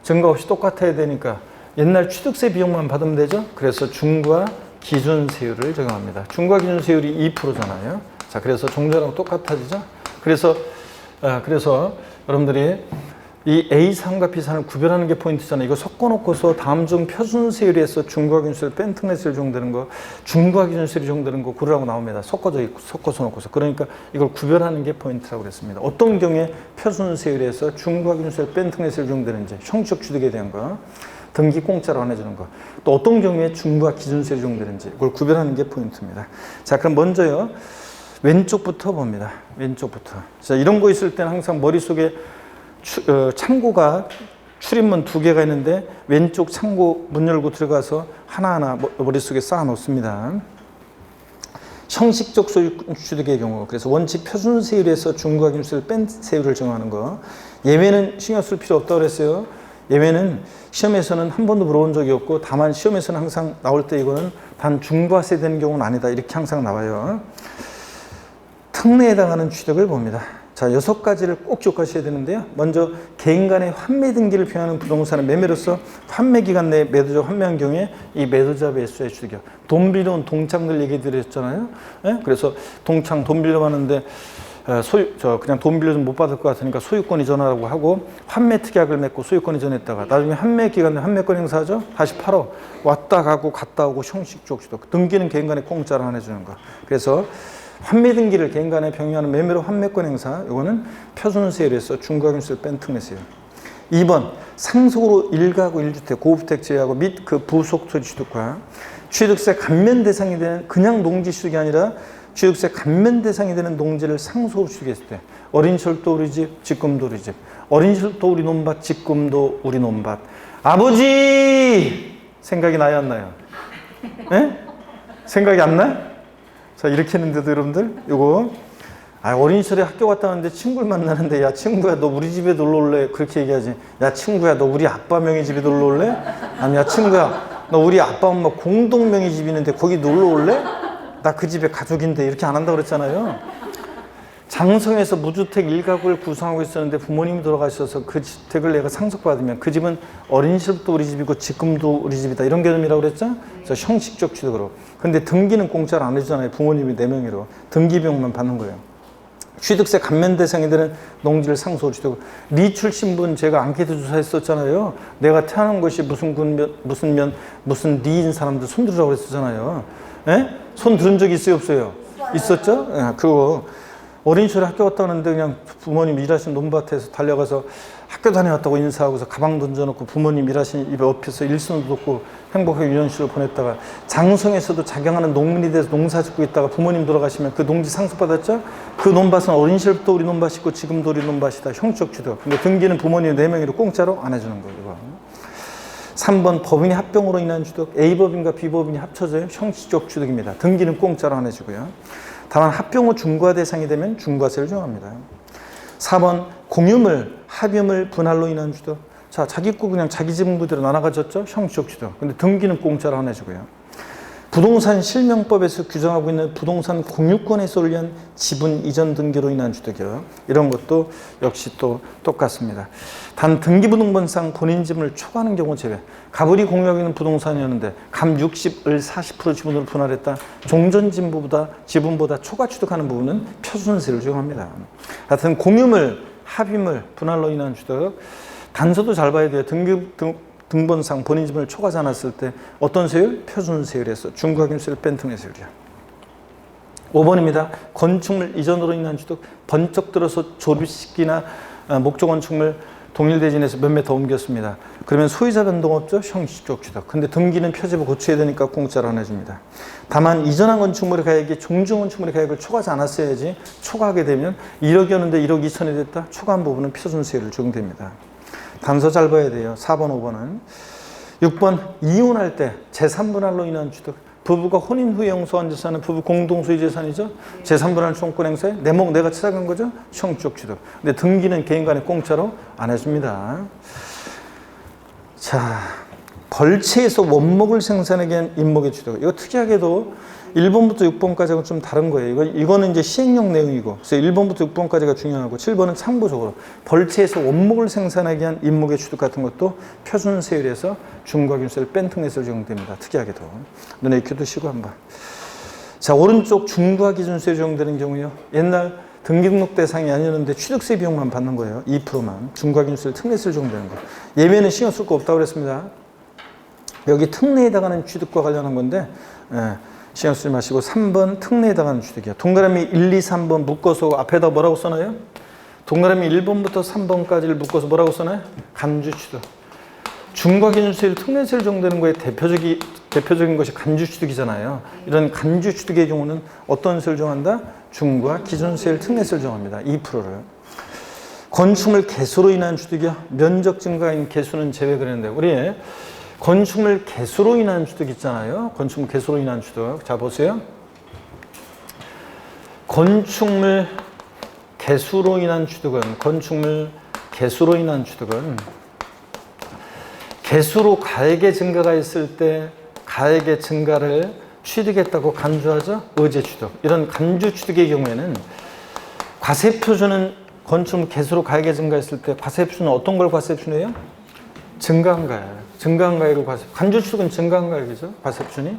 증가 없이 똑같아야 되니까 옛날 취득세 비용만 받으면 되죠. 그래서 중과 기준세율을 적용합니다. 중과 기준세율이 2%잖아요. 자, 그래서 종전하고 똑같아지죠. 그래서 여러분들이 이 A사안과 B사안을 구별하는 게 포인트잖아요. 이거 섞어놓고서 다음 중 표준세율에서 중과기준세율 뺀 특례세율 적용되는 거, 중과기준세율이 적용되는 거 고르라고 나옵니다. 섞어서 놓고서. 그러니까 이걸 구별하는 게 포인트라고 그랬습니다. 어떤 경우에 표준세율에서 중과기준세율 뺀 특례세율 적용되는지, 형식 취득에 대한 거, 등기 공짜로 안 해주는 거, 또 어떤 경우에 중과기준세율이 적용되는지 이걸 구별하는 게 포인트입니다. 자, 그럼 먼저요. 왼쪽부터 봅니다. 왼쪽부터. 자, 이런 거 있을 때는 항상 머릿속에 창고가 출입문 2개가 있는데 왼쪽 창고 문 열고 들어가서 하나하나 머릿속에 쌓아 놓습니다. 형식적 소유권 취득의 경우, 그래서 원칙 표준 세율에서 중과 기준세율을 뺀 세율을 정하는 거. 예외는 신경 쓸 필요 없다고 그랬어요. 예외는 시험에서는 한 번도 물어본 적이 없고, 다만 시험에서는 항상 나올 때 이거는 단 중과세 되는 경우는 아니다, 이렇게 항상 나와요. 특례에 해당하는 취득을 봅니다. 자, 6가지를 꼭 기억하셔야 되는데요. 먼저 개인 간의 환매 등기를 표현하는 부동산은 매매로서 환매 기간 내에 매도자 환매한 경우에 이 매도자 매수자의 취득이요. 돈 빌려온 동창들 얘기 드렸잖아요. 예? 그래서 동창 돈 빌려왔는데 그냥 돈 빌려주면 못 받을 것 같으니까 소유권 이전하라고 하고 환매 특약을 맺고 소유권 이전했다가 나중에 환매 기간 내에 환매권 행사하죠. 다시 팔어. 왔다 가고 갔다 오고 형식적 취득. 등기는 개인 간에 공짜로 안 해주는 거. 그래서 환매 등기를 개인 간에 병행하는 매매로 환매권 행사, 이거는 표준세율에서 중과기준세를 뺀 특례세율. 2번, 상속으로 1가구 1주택, 고주택 제외하고 및 그 부속 토지 취득과 취득세 감면 대상이 되는 그냥 농지 취득이 아니라 취득세 감면 대상이 되는 농지를 상속으로 취득했을 때 어린 철도 우리 집, 직금도 우리 집, 어린 철도 우리 논밭, 직금도 우리 논밭. 아버지! 생각이 나요, 안 나요? 네? 생각이 안 나요? 자, 이렇게 했는데도 여러분들, 요거, 어린 시절에 학교 갔다 왔는데 친구를 만나는데, 야, 친구야, 너 우리 집에 놀러 올래? 그렇게 얘기하지. 야, 친구야, 너 우리 아빠 명의 집에 놀러 올래? 아니, 야, 친구야, 너 우리 아빠 엄마 공동 명의 집 있는데 거기 놀러 올래? 나 그 집에 가족인데, 이렇게 안 한다고 그랬잖아요. 장성에서 무주택 1가구를 구성하고 있었는데 부모님이 돌아가셔서 그 주택을 내가 상속받으면 그 집은 어린 시절부터 우리 집이고 지금도 우리 집이다, 이런 개념이라고 그랬죠? 그래서 형식적 취득으로. 근데 등기는 공짜로 안 해주잖아요. 부모님이 4명이로 등기비용만 받는 거예요. 취득세 감면 대상이 되는 농지를 상속으로 취득. 리출 신분 제가 앙케이트 조사했었잖아요. 내가 태어난 것이 무슨 군면, 무슨 면, 무슨 리인 사람들 손 들으라고 그랬었잖아요. 예? 손 들은 적 있어요, 없어요? 있었죠? 예, 그거. 어린 시절에 학교 갔다 오는데 그냥 부모님 일하시는 논밭에서 달려가서 학교 다녀왔다고 인사하고서 가방 던져놓고 부모님 일하시는 입에 엎혀서 일손도 돕고 행복하게 유년시를 보냈다가 장성에서도 작용하는 농민이 돼서 농사 짓고 있다가 부모님 돌아가시면 그 농지 상속받았죠? 그 논밭은 어린 시절부터 우리 논밭이고 지금도 우리 논밭이다. 형식 취득. 근데 등기는 부모님 4명이로 공짜로 안 해주는 거예요. 이거. 3번 법인이 합병으로 인한 취득. A법인과 B법인이 합쳐져요. 형식적 취득입니다. 등기는 공짜로 안 해주고요. 다만 합병 후 중과 대상이 되면 중과세를 정합니다. 4번 공유물, 합유물 분할로 인한 취득. 자, 자기 거 그냥 자기 지분부대로 나눠 가졌죠? 형식적 취득. 근데 등기는 공짜로 안 해주고요. 부동산 실명법에서 규정하고 있는 부동산 공유권에서 의한 지분 이전 등기로 인한 취득이요. 이런 것도 역시 또 똑같습니다. 단 등기부등본상 본인 지분을 초과하는 경우 제외. 갑을이 공유하고 있는 부동산이었는데 갑 60을 40% 지분으로 분할했다. 종전 지분보다 초과 취득하는 부분은 표준세를 적용합니다. 하여튼 공유물, 합의물 분할로 인한 취득. 단서도 잘 봐야 돼요. 등본상 본인 지분을 초과하지 않았을 때 어떤 세율? 표준세율에서 중과기준세를 뺀 특례세율이야. 5번입니다. 건축물 이전으로 인한 취득. 번쩍 들어서 조립식이나 목적 건축물 동일대진에서 몇 메터 옮겼습니다. 그러면 소유자 변동 없죠? 형식적 취득. 근데 등기는 표제부 고쳐야 되니까 공짜로 안 해줍니다. 다만 이전한 건축물의 가액이 종전 건축물의 가액을 초과하지 않았어야지. 초과하게 되면 1억이었는데 1억 2천이 됐다. 초과한 부분은 표준세율을 적용됩니다. 단서 잘 봐야 돼요. 4번, 5번은. 6번, 이혼할 때 제3분할로 인한 취득. 부부가 혼인 후에 용서한 재산은 부부 공동소유 재산이죠. 제3분할 총권 행사에 내 목 내가 찾아간 거죠. 형식적 취득. 근데 등기는 개인 간에 공짜로 안 해줍니다. 자, 벌채에서 원목을 생산하기 위한 임목의 취득. 이거 특이하게도 1번부터 6번까지는 좀 다른 거예요. 이거는 이제 시행령 내용이고, 그래서 1번부터 6번까지가 중요하고, 7번은 참고적으로 벌채에서 원목을 생산하기 위한 임목의 취득 같은 것도 표준세율에서 중과기준세를 뺀 특례세를 적용됩니다. 특이하게도. 눈에 익혀두시고 한번. 자, 오른쪽 중과기준세 적용되는 경우요. 옛날 등기등록 대상이 아니었는데 취득세 비용만 받는 거예요. 2%만. 중과기준세를 특례세를 적용되는 거. 예매는 신경 쓸 거 없다고 그랬습니다. 여기 특례에 해당하는 취득과 관련한 건데, 신경 쓰지 마시고 3번 특례에 해당하는 취득이요. 동그라미 1, 2, 3번 묶어서 앞에다 뭐라고 써놔요? 동그라미 1번부터 3번까지를 묶어서 뭐라고 써놔요? 간주 취득. 중과기준세율 특례세를 적용되는 거에 대표적인 것이 간주 취득이잖아요. 이런 간주 취득의 경우는 어떤 세를 정한다? 중과기준세율 특례세를 정합니다. 2%를. 건축물 개수로 인한 취득이요. 면적 증가인 개수는 제외 그랬는데 우리 건축물 개수로 인한 취득 있잖아요. 건축물 개수로 인한 취득. 자, 보세요. 건축물 개수로 인한 취득은 개수로 가액의 증가가 있을 때 가액의 증가를 취득했다고 간주하죠. 의제 취득. 이런 간주 취득의 경우에는 과세표준은 건축물 개수로 가액의 증가했을 때 과세표준은 어떤 걸 과세표준이에요? 증가한 가액. 증가한 가액을 간주 취득은 증가한 가액이죠. 과세표준이.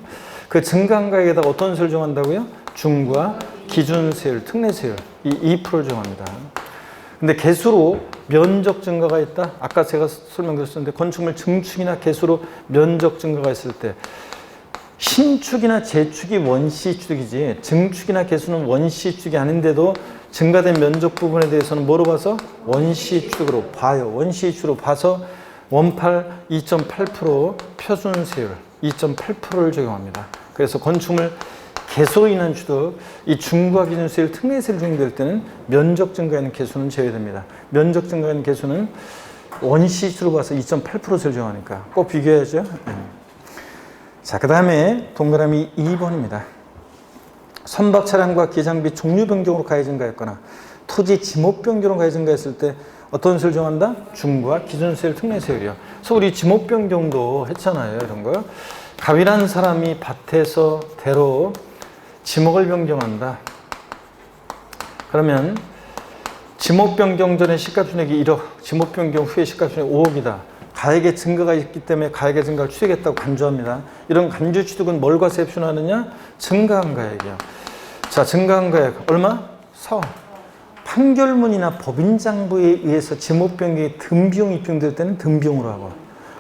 그 증가한 가액에다가 어떤 세를 정한다고요? 중과 기준세율, 특례세율 이 2%를 정합니다. 근데 개수로 면적 증가가 있다. 아까 제가 설명드렸었는데 건축물 증축이나 개수로 면적 증가가 있을 때 신축이나 재축이 원시 취득이지 증축이나 개수는 원시 취득이 아닌데도 증가된 면적 부분에 대해서는 뭐로 봐서? 원시 취득으로 봐요. 원시 취득으로 봐서 원팔 2.8% 표준세율 2.8%를 적용합니다. 그래서 건축물 개수로 인한 취득, 이 중과 기준세율, 특례세율 적용될 때는 면적 증가에는 개수는 제외됩니다. 면적 증가에는 개수는 원시수로 봐서 2.8%를 정하니까 꼭 비교해야죠. 자, 그 다음에 동그라미 2번입니다. 선박 차량과 기장비 종류 변경으로 가액 증가했거나 토지 지목 변경으로 가액 증가했을 때 어떤 세를 정한다? 중과 기준세율, 특례세율이요. 그래서 우리 지목 변경도 했잖아요. 이런 거. 갑이라는 사람이 밭에서 대로 지목을 변경한다. 그러면 지목 변경 전에 시가총액이 1억, 지목 변경 후에 시가총액 5억이다. 가액의 증가가 있기 때문에 가액의 증가를 취득했다고 간주합니다. 이런 간주 취득은 뭘 과세표준하느냐? 증가한 가액이요. 자, 증가한 가액 얼마? 4억. 판결문이나 법인장부에 의해서 지목 변경이 든비용이 입증될 때는 든비용으로 하고,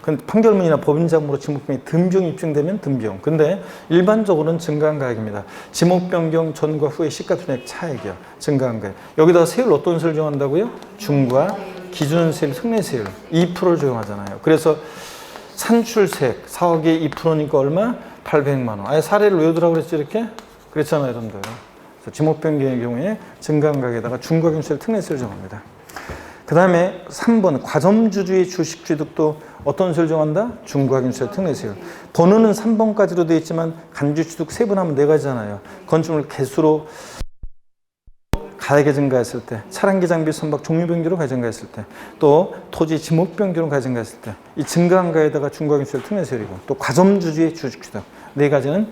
근데 판결문이나 법인장부로 지목 변경이 든비용이 입증되면 든비용. 근데 일반적으로는 증가한 가액입니다. 지목 변경 전과 후의 시가총액 차액이요. 증가한 가액. 여기다가 세율 어떤 세율 정한다고요? 중과 기준세율, 특례세율 2%를 적용하잖아요. 그래서 산출세액 4억에 2%니까 얼마? 800만 원. 아예 사례를 외우더라고 그랬지 이렇게? 그랬잖아요, 여러분들. 지목 변경의 경우에 증가한 가격에다가 중과 기준세율, 특례세율을 정합니다. 그 다음에 3번 과점주주의 주식 취득도 어떤 세율 정한다? 중과 기준세율, 특례세율. 번호는 3번까지로 되어 있지만 간주 취득 세분하면 4가지잖아요. 건축물 개수로 가액의 증가했을 때, 차량기 장비 선박 종류 변경으로 가액 증가했을 때, 또 토지 지목 변경으로 가액 증가했을 때, 이 증가한 가에다가 중과 기준세율, 특례세율이고, 또 과점주주의 주식 취득 4가지는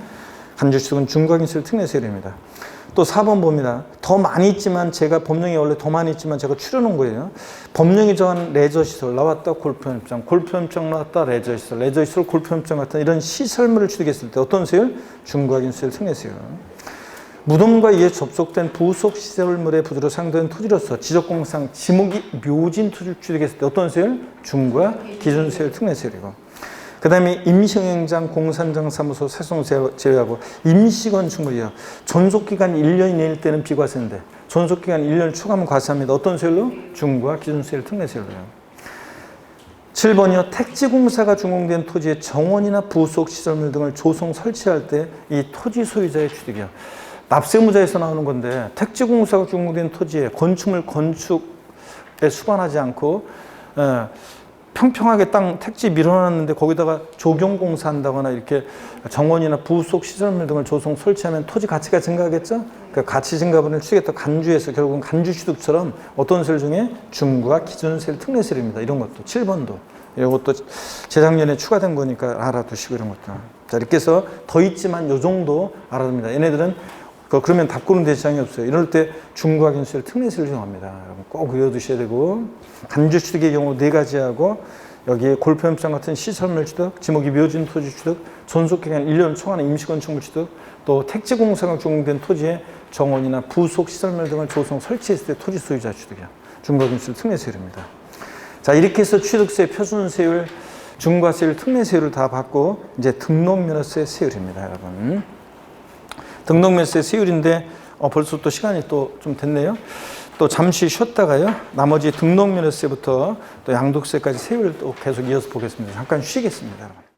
간주 취득은 중과 기준세율, 특례세율입니다. 또 4번 봅니다. 더 많이 있지만 제가 법령에 원래 더 많이 있지만 제가 추려놓은 거예요. 법령이 정한 레저시설 나왔다 골프연습장, 골프연습장 나왔다 레저시설, 레저시설 골프연습장 같은 이런 시설물을 취득했을 때 어떤 세율? 중과 기준세율, 특례세율. 무덤과 이에 접속된 부속 시설물의 부지로 상대된 토지로서 지적공상 지목이 묘진 토지를 취득했을 때 어떤 세율? 중과 기준세율, 특례세율이고, 그 다음에 임시행장, 공산장, 사무소, 세송 제외하고 임시건축물이요. 존속기간 1년이 내일 때는 비과세인데 존속기간 1년 추가하면 과세합니다. 어떤 세율로? 중과 기준세율, 특례세율로요. 7번이요. 택지공사가 준공된 토지에 정원이나 부속 시설물 등을 조성 설치할 때 이 토지 소유자의 취득이요. 납세무자에서 나오는 건데 택지공사가 준공된 토지에 건축물 건축에 수반하지 않고 평평하게 땅 택지 밀어놨는데 거기다가 조경공사 한다거나 이렇게 정원이나 부속 시설물 등을 조성 설치하면 토지 가치가 증가하겠죠? 그 가치 증가분을 취득했다 간주해서 결국은 간주 취득처럼 어떤 세율 중에 중과 기준세율, 특례세율입니다. 이런 것도 7번도 이것도 재작년에 추가된 거니까 알아두시고 이런 것도. 자, 이렇게 해서 더 있지만 요 정도 알아둡니다. 얘네들은 그러면 답고는 대상이 없어요. 이럴 때 중과 기준세율, 특례세율을 정합니다. 여러분 꼭 외워두셔야 되고, 간주 취득의 경우 4가지하고 여기에 골프연습장 같은 시설물 취득, 지목이 묘진 토지 취득, 존속기간 1년 초과하는 임시건축물 취득, 또 택지공사가 준공된 토지에 정원이나 부속 시설물 등을 조성 설치했을 때 토지 소유자 취득이요. 중과 기준세율, 특례세율입니다. 자, 이렇게 해서 취득세, 표준세율, 중과세율, 특례세율을 다 받고 이제 등록면허세 세율입니다, 여러분. 등록면세 세율인데 벌써 또 시간이 또 좀 됐네요. 또 잠시 쉬었다가요. 나머지 등록면허세부터 또 양도세까지 세율을 또 계속 이어서 보겠습니다. 잠깐 쉬겠습니다, 여러분.